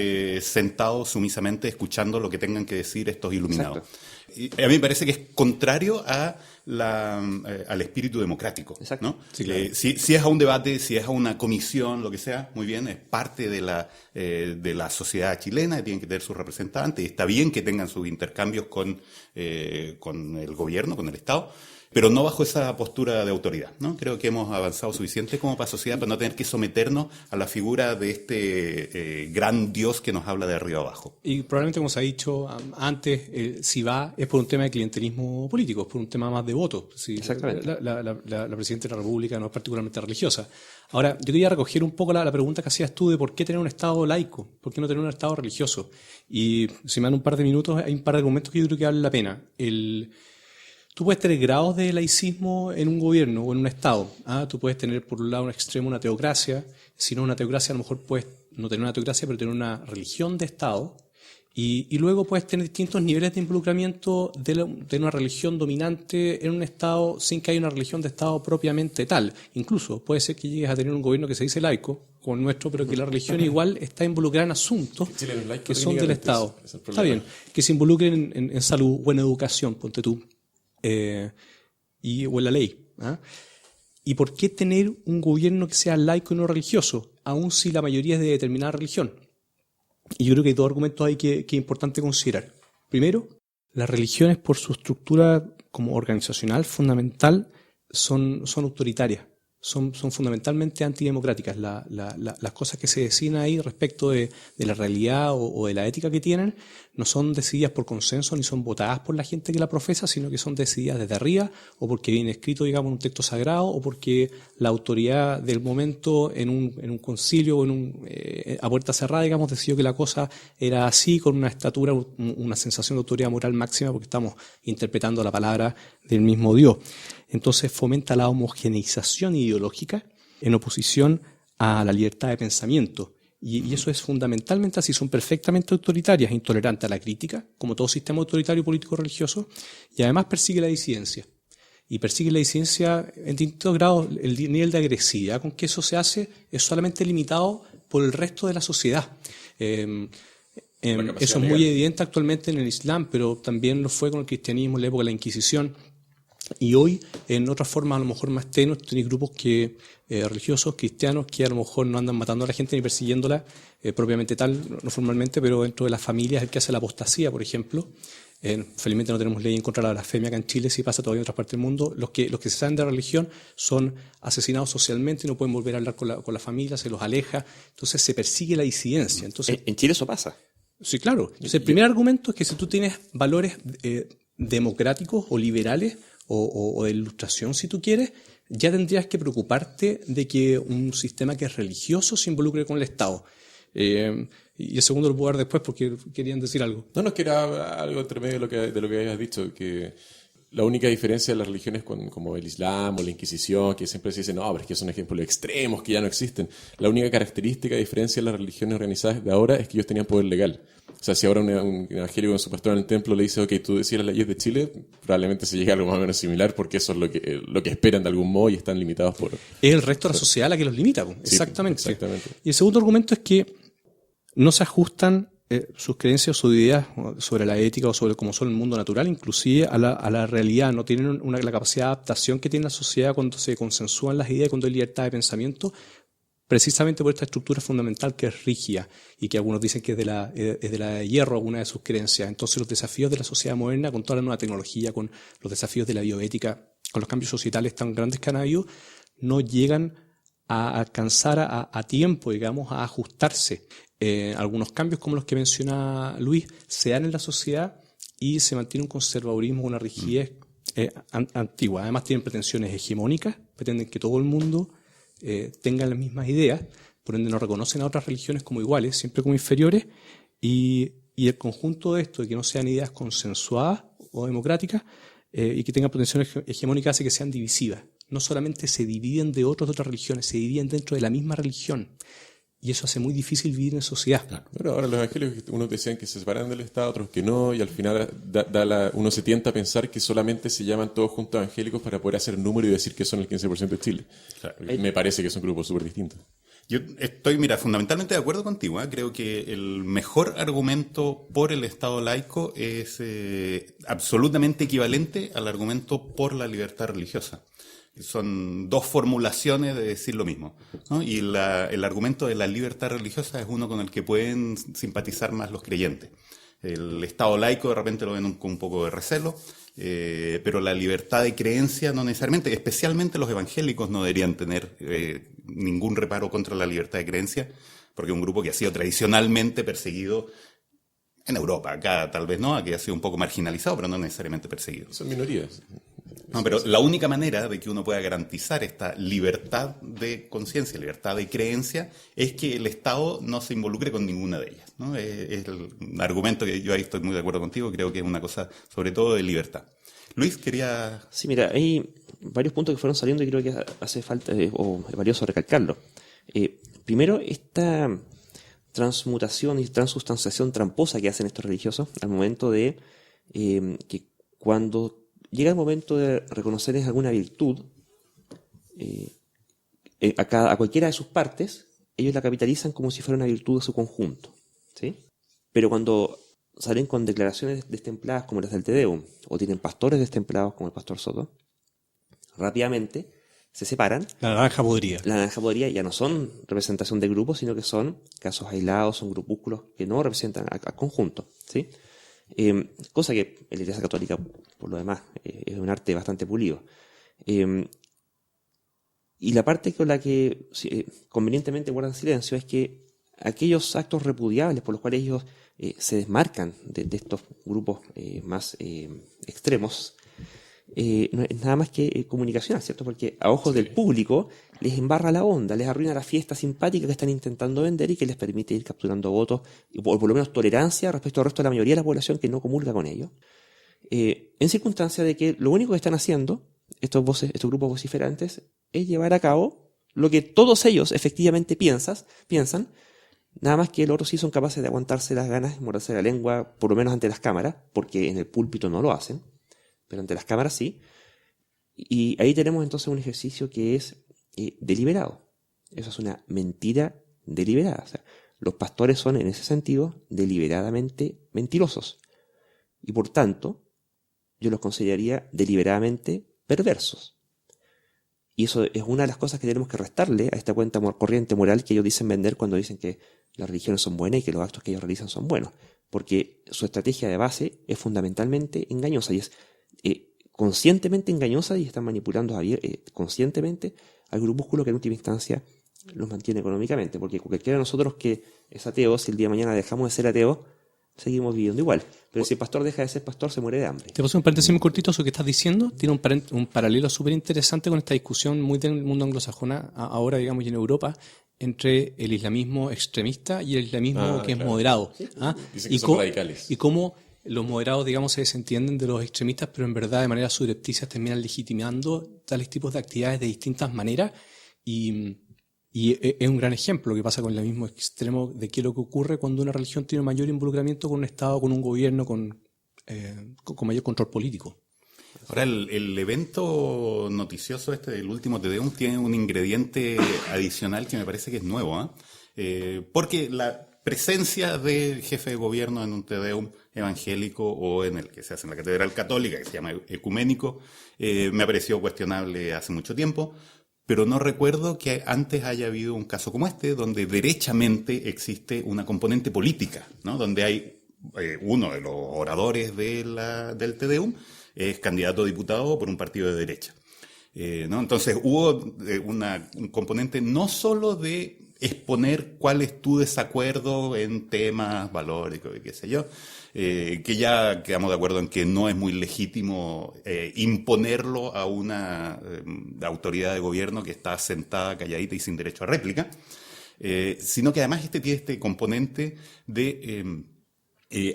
sentado sumisamente escuchando lo que tengan que decir estos iluminados. Exacto. Y a mí me parece que es contrario al espíritu democrático, Exacto. ¿no? Sí, claro. Si es a un debate, si es a una comisión, lo que sea, muy bien, es parte de la sociedad chilena, que tienen que tener sus representantes, y está bien que tengan sus intercambios con el gobierno, con el Estado, pero no bajo esa postura de autoridad, ¿no? Creo que hemos avanzado suficiente como para sociedad para no tener que someternos a la figura de este gran Dios que nos habla de arriba abajo. Y probablemente, como se ha dicho antes, si va es por un tema de clientelismo político, es por un tema más de votos. Sí, Exactamente. La presidenta de la República no es particularmente religiosa. Ahora, yo quería recoger un poco la pregunta que hacías tú de por qué tener un Estado laico, por qué no tener un Estado religioso. Y si me dan un par de minutos, hay un par de argumentos que yo creo que valen la pena. Tú puedes tener grados de laicismo en un gobierno o en un Estado. Tú puedes tener, por un lado, un extremo una teocracia. Si no una teocracia, a lo mejor puedes no tener una teocracia, pero tener una religión de Estado. Y luego puedes tener distintos niveles de involucramiento de una religión dominante en un Estado sin que haya una religión de Estado propiamente tal. Incluso puede ser que llegues a tener un gobierno que se dice laico, como el nuestro, pero que la religión igual está involucrada en asuntos Chile no es laico que son del técnicamente, Estado. ese es el Está problema. bien, que se involucren en salud o en educación, ponte tú, o en la ley. ¿Y por qué tener un gobierno que sea laico y no religioso, aun si la mayoría es de determinada religión? Y yo creo que hay dos argumentos ahí que es importante considerar. Primero, las religiones por su estructura como organizacional fundamental son autoritarias, son fundamentalmente antidemocráticas. Las cosas que se deciden ahí respecto de la realidad o de la ética que tienen no son decididas por consenso ni son votadas por la gente que la profesa, sino que son decididas desde arriba o porque viene escrito, digamos, en un texto sagrado o porque la autoridad del momento en un concilio o a puerta cerrada, digamos, decidió que la cosa era así, con una estatura, una sensación de autoridad moral máxima porque estamos interpretando la palabra del mismo Dios. Entonces fomenta la homogeneización ideológica en oposición a la libertad de pensamiento. Y eso es fundamentalmente así, son perfectamente autoritarias, intolerantes a la crítica, como todo sistema autoritario político religioso, y además persigue la disidencia. Y persigue la disidencia en distintos grados. El nivel de agresividad con que eso se hace es solamente limitado por el resto de la sociedad. Eso es muy evidente actualmente en el Islam, pero también lo fue con el cristianismo en la época de la Inquisición. Y hoy, en otras formas a lo mejor más tenues, tenéis grupos religiosos, cristianos, que a lo mejor no andan matando a la gente ni persiguiéndola propiamente tal, no formalmente, pero dentro de las familias el que hace la apostasía, por ejemplo. Felizmente no tenemos ley en contra de la blasfemia acá en Chile, sí pasa todavía en otras partes del mundo. Los que se saben de religión son asesinados socialmente, no pueden volver a hablar con la familia, se los aleja. Entonces se persigue la disidencia. Entonces, En Chile eso pasa. sí, claro. Entonces, el primer argumento es que si tú tienes valores democráticos o liberales, o de ilustración, si tú quieres, ya tendrías que preocuparte de que un sistema que es religioso se involucre con el Estado. Y el segundo lo puedo dar después porque querían decir algo. No, es que era algo entre medio de lo que habías dicho, que la única diferencia de las religiones como el Islam o la Inquisición, que siempre se dice, no, pero es que son ejemplos extremos que ya no existen. La única característica de diferencia de las religiones organizadas de ahora es que ellos tenían poder legal. O sea, si ahora un evangélico en su pastor en el templo le dice, ok, tú decías las leyes de Chile, probablemente se llegue a algo más o menos similar porque eso es lo que esperan de algún modo y están limitados por... Es el resto de la sociedad la que los limita. Sí, Exactamente. exactamente. Y el segundo argumento es que no se ajustan sus creencias o sus ideas sobre la ética o sobre cómo son el mundo natural, inclusive a la realidad. No tienen la capacidad de adaptación que tiene la sociedad cuando se consensúan las ideas, cuando hay libertad de pensamiento, precisamente por esta estructura fundamental que es rígida y que algunos dicen que es de la hierro alguna de sus creencias. Entonces los desafíos de la sociedad moderna, con toda la nueva tecnología, con los desafíos de la bioética, con los cambios societales tan grandes que han habido, no llegan a alcanzar a tiempo, digamos, a ajustarse. Algunos cambios como los que menciona Luis se dan en la sociedad y se mantiene un conservadurismo, una rigidez antigua. Además tienen pretensiones hegemónicas, pretenden que todo el mundo tengan las mismas ideas, por ende no reconocen a otras religiones como iguales, siempre como inferiores, y el conjunto de esto, de que no sean ideas consensuadas o democráticas, y que tengan pretensiones hegemónicas hace que sean divisivas. No solamente se dividen de otras religiones, se dividen dentro de la misma religión. Y eso hace muy difícil vivir en sociedad. Claro. Pero ahora los evangélicos, unos decían que se separan del Estado, otros que no, y al final uno se tienta a pensar que solamente se llaman todos juntos evangélicos para poder hacer número y decir que son el 15% de Chile. Claro. Me parece que son grupos súper distintos. Yo estoy, mira, fundamentalmente de acuerdo contigo. Creo que el mejor argumento por el Estado laico es absolutamente equivalente al argumento por la libertad religiosa. Son dos formulaciones de decir lo mismo, ¿no? Y el argumento de la libertad religiosa es uno con el que pueden simpatizar más los creyentes. El Estado laico de repente lo ven con un poco de recelo, pero la libertad de creencia no necesariamente, especialmente los evangélicos no deberían tener ningún reparo contra la libertad de creencia, porque es un grupo que ha sido tradicionalmente perseguido en Europa. Acá tal vez no, aquí ha sido un poco marginalizado, pero no necesariamente perseguido. Son minorías. No, pero la única manera de que uno pueda garantizar esta libertad de conciencia, libertad de creencia, es que el Estado no se involucre con ninguna de ellas, ¿no? Es el argumento que yo ahí estoy muy de acuerdo contigo, creo que es una cosa sobre todo de libertad. Luis, quería... Sí, mira, hay varios puntos que fueron saliendo y creo que hace falta, o es valioso recalcarlo. Primero, esta transmutación y transustanciación tramposa que hacen estos religiosos al momento de que cuando llega el momento de reconocerles alguna virtud a cualquiera de sus partes, ellos la capitalizan como si fuera una virtud de su conjunto, ¿sí? Pero cuando salen con declaraciones destempladas como las del Te Deum, o tienen pastores destemplados como el pastor Soto, rápidamente se separan. La naranja podría. La naranja podría ya no son representación de grupos, sino que son casos aislados, son grupúsculos que no representan al conjunto, ¿sí? Cosa que en la Iglesia Católica, por lo demás, es un arte bastante pulido. Y la parte con la que convenientemente guardan silencio es que aquellos actos repudiables por los cuales ellos se desmarcan de estos grupos más extremos, no es nada más que comunicacional, ¿cierto? Porque a ojos del público les embarra la onda, les arruina la fiesta simpática que están intentando vender y que les permite ir capturando votos, o por lo menos tolerancia respecto al resto de la mayoría de la población que no comulga con ellos, en circunstancia de que lo único que están haciendo estos grupos vociferantes es llevar a cabo lo que todos ellos efectivamente piensan, nada más que los otros sí son capaces de aguantarse las ganas y morderse la lengua, por lo menos ante las cámaras, porque en el púlpito no lo hacen, pero ante las cámaras sí. Y ahí tenemos entonces un ejercicio que es deliberado. Eso es una mentira deliberada. O sea, los pastores son en ese sentido deliberadamente mentirosos. Y por tanto, yo los consideraría deliberadamente perversos. Y eso es una de las cosas que tenemos que restarle a esta cuenta corriente moral que ellos dicen vender cuando dicen que las religiones son buenas y que los actos que ellos realizan son buenos. Porque su estrategia de base es fundamentalmente engañosa y es conscientemente engañosa, y están manipulando conscientemente al grupúsculo que en última instancia los mantiene económicamente. Porque cualquiera de nosotros que es ateo, si el día de mañana dejamos de ser ateo, seguimos viviendo igual. Pero si el pastor deja de ser pastor, se muere de hambre. Te paso un paréntesis muy cortito. Eso que estás diciendo tiene un paralelo súper interesante con esta discusión muy del mundo anglosajona, ahora digamos, y en Europa, entre el islamismo extremista y el islamismo que es moderado. Dicen que son radicales. Y cómo los moderados, digamos, se desentienden de los extremistas, pero en verdad de manera subrepticia terminan legitimando tales tipos de actividades de distintas maneras. Y es un gran ejemplo lo que pasa con el mismo extremo de qué es lo que ocurre cuando una religión tiene mayor involucramiento con un Estado, con un gobierno, con mayor control político. Ahora, el evento noticioso del último Te Deum tiene un ingrediente adicional que me parece que es nuevo, porque la presencia del jefe de gobierno en un Te Deum evangélico o en el que se hace en la Catedral Católica, que se llama ecuménico, me ha parecido cuestionable hace mucho tiempo. Pero no recuerdo que antes haya habido un caso como este, donde derechamente existe una componente política, ¿no? Donde hay uno de los oradores del Te Deum es candidato a diputado por un partido de derecha, ¿no? Entonces hubo un componente no solo de exponer cuál es tu desacuerdo en temas, valores, qué sé yo, que ya quedamos de acuerdo en que no es muy legítimo imponerlo a una autoridad de gobierno que está sentada, calladita y sin derecho a réplica, sino que además tiene este componente de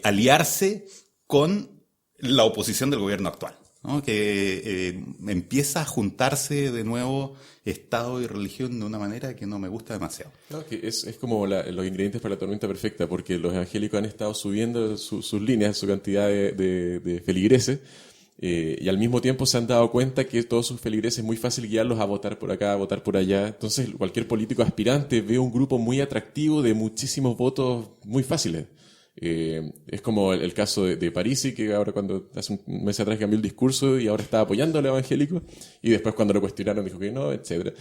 aliarse con la oposición del gobierno actual, ¿no? Que empieza a juntarse de nuevo Estado y religión de una manera que no me gusta demasiado. No, que es como los ingredientes para la tormenta perfecta, porque los evangélicos han estado subiendo sus líneas, su cantidad de feligreses, y al mismo tiempo se han dado cuenta que todos sus feligreses es muy fácil guiarlos a votar por acá, a votar por allá. Entonces cualquier político aspirante ve un grupo muy atractivo de muchísimos votos muy fáciles. Es como el caso de Parisi, que ahora cuando hace un mes atrás cambió el discurso y ahora está apoyando al evangélico, y después cuando lo cuestionaron dijo que no, etcétera.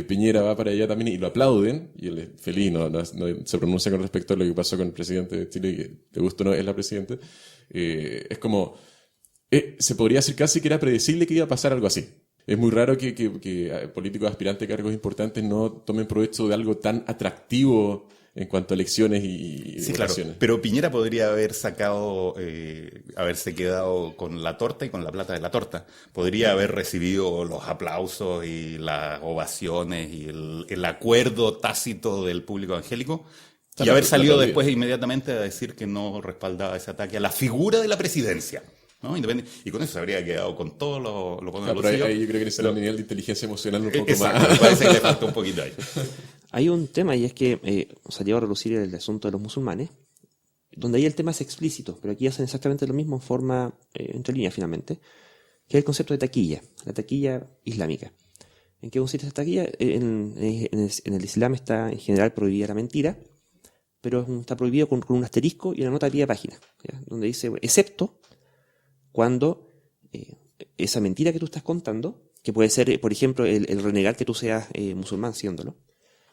Piñera va para allá también y lo aplauden, y él es feliz, no se pronuncia con respecto a lo que pasó con el presidente de Chile, que de gusto no es la presidenta. Es como, se podría decir casi que era predecible que iba a pasar algo así. Es muy raro que políticos aspirantes a cargos importantes no tomen provecho de algo tan atractivo en cuanto a elecciones y Sí, votaciones. claro. Pero Piñera podría haber sacado, haberse quedado con la torta y con la plata de la torta. Podría haber recibido los aplausos y las ovaciones y el acuerdo tácito del público evangélico y haber salido después inmediatamente a decir que no respaldaba ese ataque a la figura de la presidencia, ¿no? Y con eso se habría quedado con todo lo Claro, pero ahí yo creo que necesita un nivel de inteligencia emocional un poco Exacto, más. me parece que le falta un poquito ahí. Hay un tema, y es que salió a relucir el asunto de los musulmanes, donde ahí el tema es explícito, pero aquí hacen exactamente lo mismo en forma entre líneas finalmente, que es el concepto de taquilla, la taquilla islámica. ¿En qué consiste esta taquilla? En el Islam está en general prohibida la mentira, pero está prohibido con un asterisco y una nota de pie de página, ¿ya? Donde dice, excepto cuando esa mentira que tú estás contando, que puede ser, por ejemplo, el renegar que tú seas musulmán siéndolo,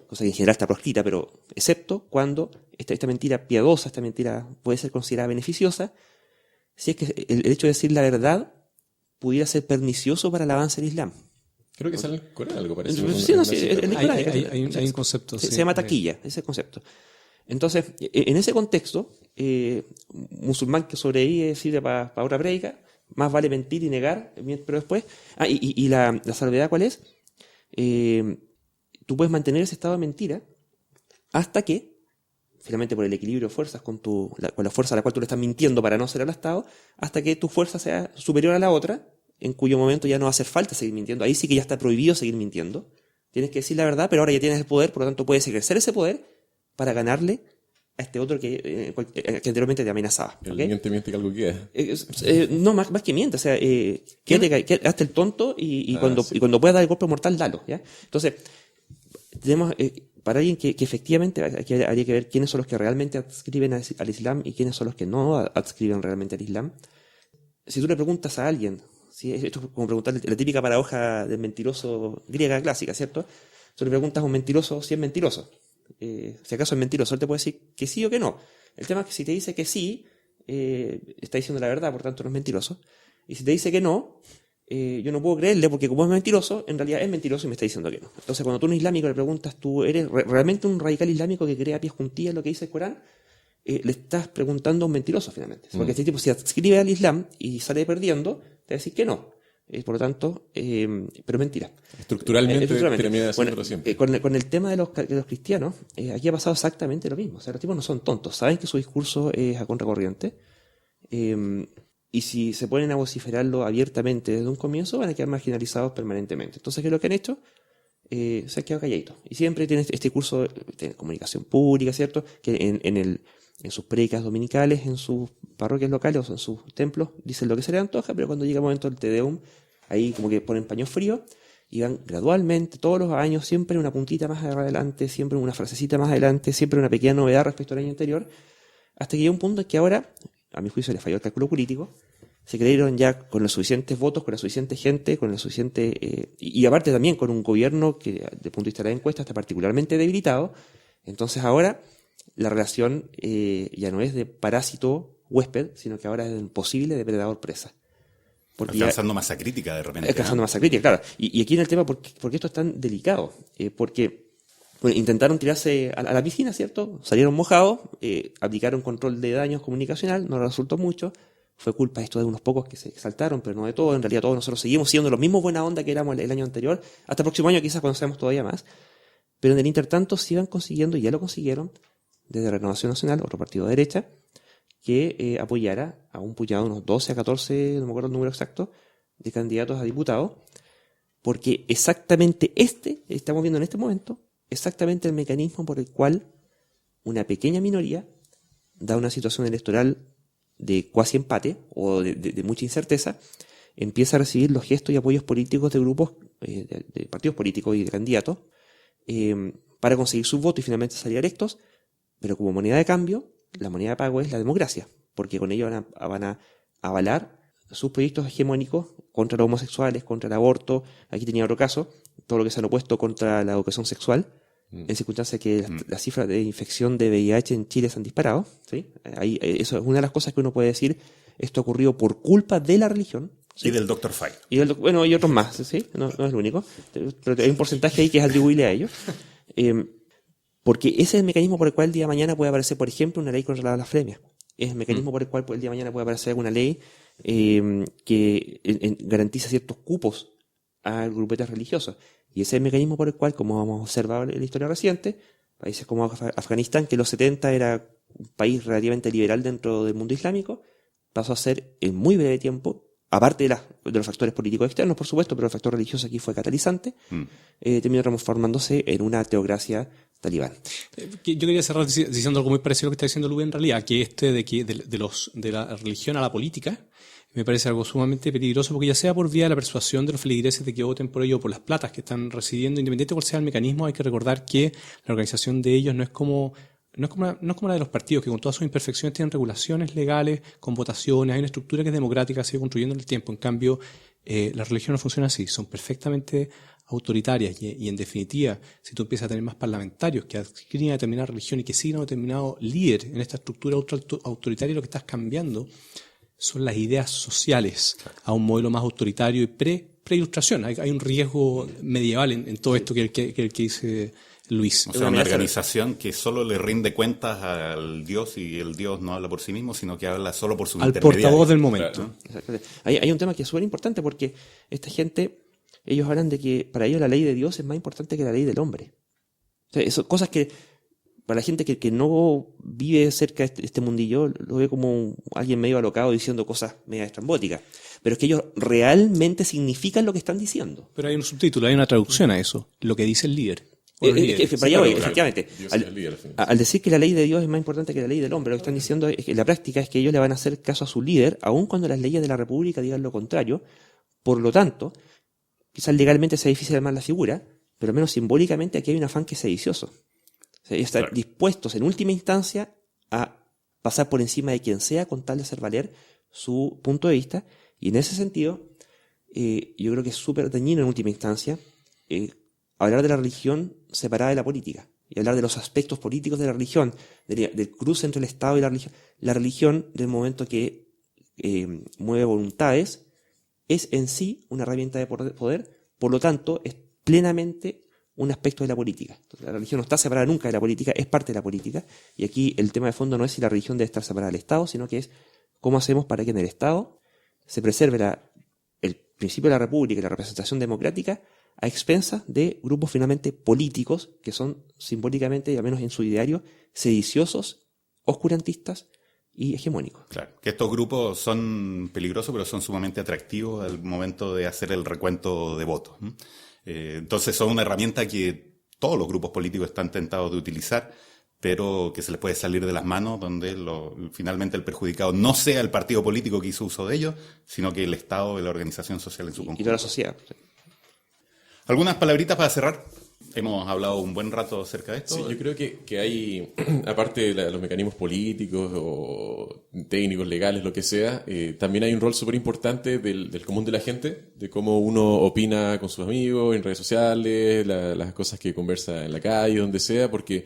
cosa que en general está proscrita, pero excepto cuando esta mentira piadosa, esta mentira puede ser considerada beneficiosa, si es que el hecho de decir la verdad pudiera ser pernicioso para el avance del Islam. Creo que sale en Corán algo parecido. Sí, no, sí, en el Corán Hay un concepto. se llama taquilla, ese es el concepto. Entonces, en ese contexto, musulmán que sobrevive sirve para otra prédica, más vale mentir y negar, pero después... y la salvedad, ¿cuál es? Tú puedes mantener ese estado de mentira hasta que, finalmente por el equilibrio de fuerzas con la fuerza a la cual tú le estás mintiendo para no ser aplastado, hasta que tu fuerza sea superior a la otra, en cuyo momento ya no va a hacer falta seguir mintiendo. Ahí sí que ya está prohibido seguir mintiendo. Tienes que decir la verdad, pero ahora ya tienes el poder, por lo tanto puedes ejercer ese poder para ganarle a este otro que anteriormente te amenazaba. El ¿Okay? miente que algo queda. No, más que miente, o sea, hazte el tonto y cuando puedas dar el golpe mortal, dalo, ¿ya? Entonces, tenemos, para alguien que efectivamente habría que ver quiénes son los que realmente adscriben al Islam y quiénes son los que no adscriben realmente al Islam. Si tú le preguntas a alguien, ¿sí? Esto es como preguntarle la típica paradoja del mentiroso griega clásica, ¿cierto? Tú le preguntas a un mentiroso si es mentiroso. Si acaso es mentiroso, él te puede decir que sí o que no. El tema es que si te dice que sí, está diciendo la verdad, por tanto no es mentiroso. Y si te dice que no, yo no puedo creerle porque como es mentiroso, en realidad es mentiroso y me está diciendo que no. Entonces cuando tú a un islámico le preguntas, ¿tú eres realmente un radical islámico que cree a pies juntillas lo que dice el Corán? Le estás preguntando a un mentiroso finalmente. Porque este tipo si adscribe al Islam y sale perdiendo, te va a decir que no. Por lo tanto, pero mentira. Estructuralmente termina haciéndolo siempre. Con el tema de los cristianos, aquí ha pasado exactamente lo mismo. O sea, los tipos no son tontos, saben que su discurso es a contracorriente, y si se ponen a vociferarlo abiertamente desde un comienzo, van a quedar marginalizados permanentemente. Entonces, ¿qué es lo que han hecho? Se han quedado calladitos. Y siempre tienen este curso de comunicación pública, ¿cierto? Que en sus predicas dominicales, en sus parroquias locales o en sus templos, dicen lo que se les antoja, pero cuando llega el momento del Te Deum, ahí como que ponen paño frío y van gradualmente, todos los años, siempre una puntita más adelante, siempre una frasecita más adelante, siempre una pequeña novedad respecto al año anterior, hasta que llega un punto en que ahora, a mi juicio, les falló el cálculo político, se creyeron ya con los suficientes votos, con la suficiente gente, con la suficiente... y aparte también con un gobierno que, desde el punto de vista de la encuesta, está particularmente debilitado. Entonces ahora la relación ya no es de parásito-huésped, sino que ahora es de posible depredador-presa. Alcanzando masa crítica de repente. Alcanzando masa crítica, claro. Y aquí en el tema, ¿por qué esto es tan delicado? Porque intentaron tirarse a la piscina, ¿cierto? Salieron mojados, aplicaron control de daños comunicacional, no resultó mucho. Fue culpa esto de unos pocos que se exaltaron, pero no de todos. En realidad todos nosotros seguimos siendo los mismos buena onda que éramos el año anterior. Hasta el próximo año quizás conocemos todavía más. Pero en el intertanto sí van consiguiendo, y ya lo consiguieron, desde Renovación Nacional, otro partido de derecha, que apoyara a un puñado, unos 12 a 14, no me acuerdo el número exacto, de candidatos a diputados, porque exactamente estamos viendo en este momento, exactamente el mecanismo por el cual una pequeña minoría da una situación electoral de cuasi empate o de mucha incerteza, empieza a recibir los gestos y apoyos políticos de grupos, de partidos políticos y de candidatos, para conseguir sus votos y finalmente salir electos, pero como moneda de cambio, la moneda de pago es la democracia, porque con ello van a avalar sus proyectos hegemónicos contra los homosexuales, contra el aborto. Aquí tenía otro caso, todo lo que se han opuesto contra la educación sexual, en circunstancias que las cifras de infección de VIH en Chile se han disparado, ¿sí? Ahí, eso es una de las cosas que uno puede decir, esto ocurrió por culpa de la religión. ¿Sí? Y del Dr. Fay. Bueno, hay otros más, ¿sí? No es el único, pero hay un porcentaje ahí que es atribuible a ellos. Porque ese es el mecanismo por el cual el día de mañana puede aparecer, por ejemplo, una ley contra la blasfemia. Es el mecanismo por el cual el día de mañana puede aparecer alguna ley que garantiza ciertos cupos a grupetes religiosos. Y ese es el mecanismo por el cual, como hemos observado en la historia reciente, países como Afganistán, que en los 70 era un país relativamente liberal dentro del mundo islámico, pasó a ser en muy breve tiempo, aparte de los factores políticos externos, por supuesto, pero el factor religioso aquí fue catalizante, terminó transformándose en una teocracia talibán. Yo quería cerrar diciendo algo muy parecido a lo que está diciendo Luis en realidad, que de la religión a la política me parece algo sumamente peligroso, porque ya sea por vía de la persuasión de los feligreses de que voten por ello o por las platas que están recibiendo, independiente de cuál sea el mecanismo, hay que recordar que la organización de ellos no es como la de los partidos, que con todas sus imperfecciones tienen regulaciones legales, con votaciones, hay una estructura que es democrática, se ha ido construyendo en el tiempo. En cambio, la religión no funciona así, son perfectamente autoritarias y en definitiva, si tú empiezas a tener más parlamentarios que adquieren determinada religión y que siguen a un determinado líder en esta estructura autoritaria, lo que estás cambiando son las ideas sociales a un modelo más autoritario y pre-ilustración. Hay un riesgo medieval en todo esto que dice Luis. O sea, una organización que solo le rinde cuentas al Dios, y el Dios no habla por sí mismo, sino que habla solo por sus intermediarios. Al portavoz del momento. Claro. Hay un tema que es súper importante, porque esta gente, ellos hablan de que para ellos la ley de Dios es más importante que la ley del hombre. O sea, eso, cosas que para la gente que no vive cerca de este mundillo, lo ve como alguien medio alocado diciendo cosas medio estrambóticas. Pero es que ellos realmente significan lo que están diciendo. Pero hay un subtítulo, hay una traducción a eso, lo que dice el líder. Para allá voy, efectivamente. Al decir que la ley de Dios es más importante que la ley del hombre, lo que están diciendo es que la práctica es que ellos le van a hacer caso a su líder, aun cuando las leyes de la República digan lo contrario. Por lo tanto, quizás legalmente sea difícil armar la figura, pero al menos simbólicamente aquí hay un afán que es sedicioso. O sea, ellos están dispuestos en última instancia a pasar por encima de quien sea con tal de hacer valer su punto de vista, y en ese sentido yo creo que es súper dañino en última instancia hablar de la religión separada de la política y hablar de los aspectos políticos de la religión, del cruce entre el Estado y la religión. La religión, del momento que mueve voluntades, es en sí una herramienta de poder, por lo tanto es plenamente un aspecto de la política. Entonces, la religión no está separada nunca de la política, es parte de la política, y aquí el tema de fondo no es si la religión debe estar separada del Estado, sino que es cómo hacemos para que en el Estado se preserve el principio de la República y la representación democrática a expensas de grupos finalmente políticos que son simbólicamente, y al menos en su ideario, sediciosos, oscurantistas y hegemónicos. Claro, que estos grupos son peligrosos, pero son sumamente atractivos al momento de hacer el recuento de votos. Entonces son una herramienta que todos los grupos políticos están tentados de utilizar, pero que se les puede salir de las manos, donde finalmente el perjudicado no sea el partido político que hizo uso de ellos, sino que el Estado y la organización social en su conjunto. Y toda la sociedad. ¿Algunas palabritas para cerrar? Hemos hablado un buen rato acerca de esto. Sí, yo creo que hay, aparte de los mecanismos políticos o técnicos, legales, lo que sea, también hay un rol súper importante del común de la gente, de cómo uno opina con sus amigos, en redes sociales, las cosas que conversa en la calle, donde sea, porque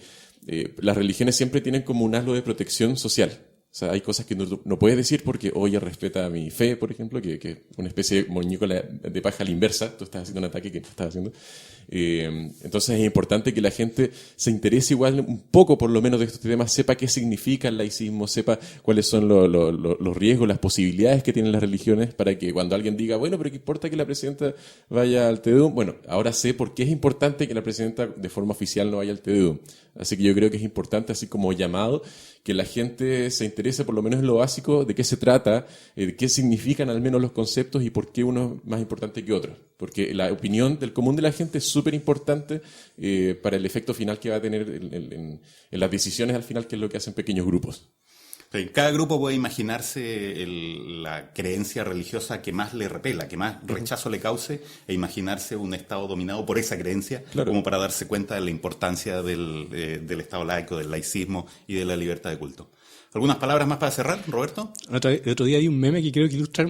las religiones siempre tienen como un halo de protección social. O sea, hay cosas que no puedes decir porque, oye, respeta mi fe, por ejemplo, que es una especie de muñeco de paja a la inversa. Tú estás haciendo un ataque que no estás haciendo. Entonces es importante que la gente se interese igual un poco, por lo menos, de estos temas, sepa qué significa el laicismo, sepa cuáles son los riesgos, las posibilidades que tienen las religiones, para que cuando alguien diga, bueno, pero ¿qué importa que la presidenta vaya al Te Deum? Bueno, ahora sé por qué es importante que la presidenta de forma oficial no vaya al Te Deum. Así que yo creo que es importante, así como llamado, que la gente se interese por lo menos en lo básico de qué se trata, qué significan al menos los conceptos y por qué uno es más importante que otro. Porque la opinión del común de la gente es súper importante para el efecto final que va a tener en las decisiones al final, que es lo que hacen pequeños grupos. Cada grupo puede imaginarse la creencia religiosa que más le repela, que más rechazo le cause, e imaginarse un Estado dominado por esa creencia, claro, como para darse cuenta de la importancia del Estado laico, del laicismo y de la libertad de culto. ¿Algunas palabras más para cerrar, Roberto? El otro día hay un meme que creo que ilustra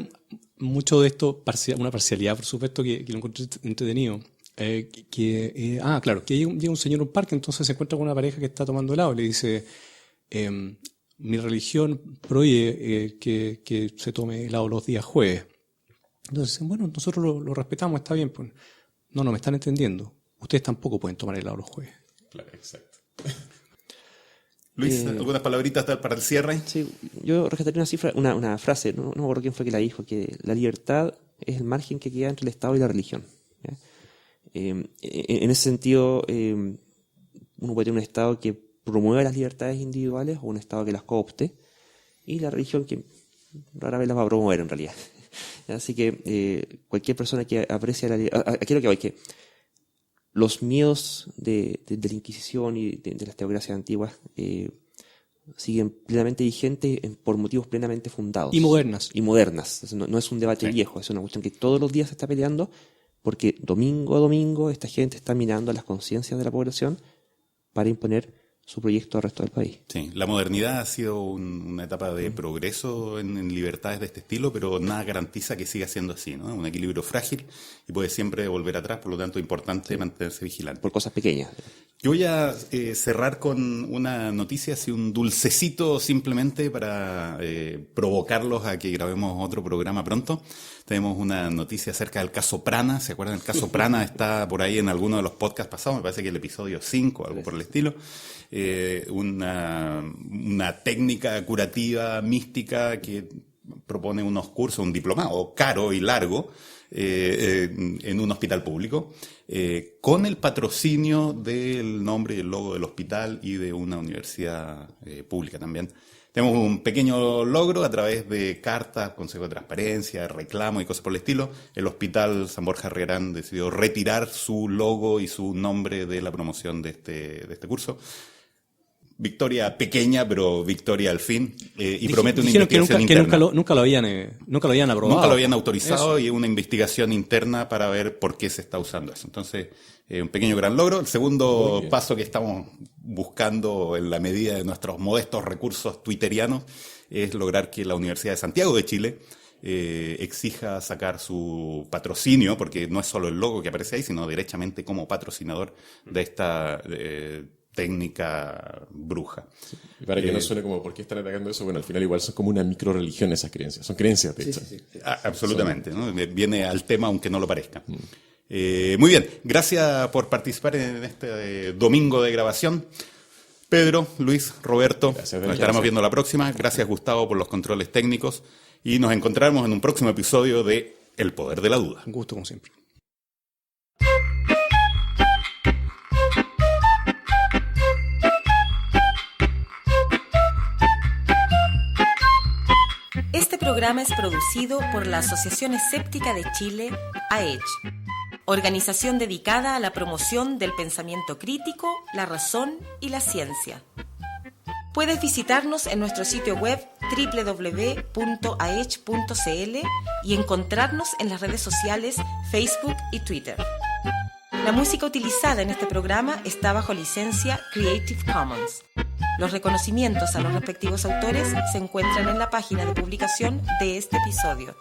mucho de esto, una parcialidad, por supuesto, que lo encontré entretenido. Claro, que llega un señor a un parque, entonces se encuentra con una pareja que está tomando helado y le dice... mi religión prohíbe que se tome helado los días jueves. Entonces, bueno, nosotros lo respetamos, está bien. Pues. No, me están entendiendo. Ustedes tampoco pueden tomar helado los jueves. Claro, exacto. Luis, ¿algunas palabritas para el cierre? Sí, yo rescataría una frase, no me acuerdo quién fue que la dijo, que la libertad es el margen que queda entre el Estado y la religión. ¿Ya? En ese sentido, uno puede tener un Estado que promueve las libertades individuales o un Estado que las coopte, y la religión que rara vez las va a promover en realidad. Así que cualquier persona que aprecia la libertad... Aquí lo que voy, que los miedos de la Inquisición y de las teocracias antiguas siguen plenamente vigentes por motivos plenamente fundados. Y modernas. No es un debate viejo, es una cuestión que todos los días se está peleando, porque domingo a domingo esta gente está minando las conciencias de la población para imponer su proyecto al resto del país. Sí, la modernidad ha sido una etapa de progreso en libertades de este estilo, pero nada garantiza que siga siendo así, ¿no? Es un equilibrio frágil y puede siempre volver atrás, por lo tanto es importante mantenerse vigilante. Por cosas pequeñas. Yo voy a cerrar con una noticia, así un dulcecito simplemente para provocarlos a que grabemos otro programa pronto. Tenemos una noticia acerca del caso Prana. ¿Se acuerdan? El caso Prana está por ahí en alguno de los podcasts pasados, me parece que el episodio 5, algo por el estilo. Una técnica curativa mística que propone unos cursos, un diplomado caro y largo, en un hospital público, con el patrocinio del nombre y el logo del hospital y de una universidad pública también. Tenemos un pequeño logro a través de cartas, consejo de transparencia, reclamo y cosas por el estilo. El Hospital San Borja Herrerán decidió retirar su logo y su nombre de la promoción de este curso. Victoria pequeña, pero victoria al fin. Y promete una investigación interna. Nunca lo habían aprobado. Nunca lo habían autorizado. Eso. Y una investigación interna para ver por qué se está usando eso. Entonces, un pequeño gran logro. El segundo paso que estamos buscando en la medida de nuestros modestos recursos twitterianos es lograr que la Universidad de Santiago de Chile exija sacar su patrocinio, porque no es solo el logo que aparece ahí, sino derechamente como patrocinador de esta técnica bruja. Sí. Y para que no suene como ¿por qué están atacando eso? Bueno, al final igual son como una micro religión esas creencias. Son creencias, de hecho. Sí. Absolutamente, ¿no? Viene al tema aunque no lo parezca. Muy bien, gracias por participar en este domingo de grabación. Pedro, Luis, Roberto, nos estaremos viendo la próxima. Gracias, Gustavo, por los controles técnicos. Y nos encontraremos en un próximo episodio de El Poder de la Duda. Un gusto, como siempre. Este programa es producido por la Asociación Escéptica de Chile, AECH, organización dedicada a la promoción del pensamiento crítico, la razón y la ciencia. Puedes visitarnos en nuestro sitio web www.aech.cl y encontrarnos en las redes sociales Facebook y Twitter. La música utilizada en este programa está bajo licencia Creative Commons. Los reconocimientos a los respectivos autores se encuentran en la página de publicación de este episodio.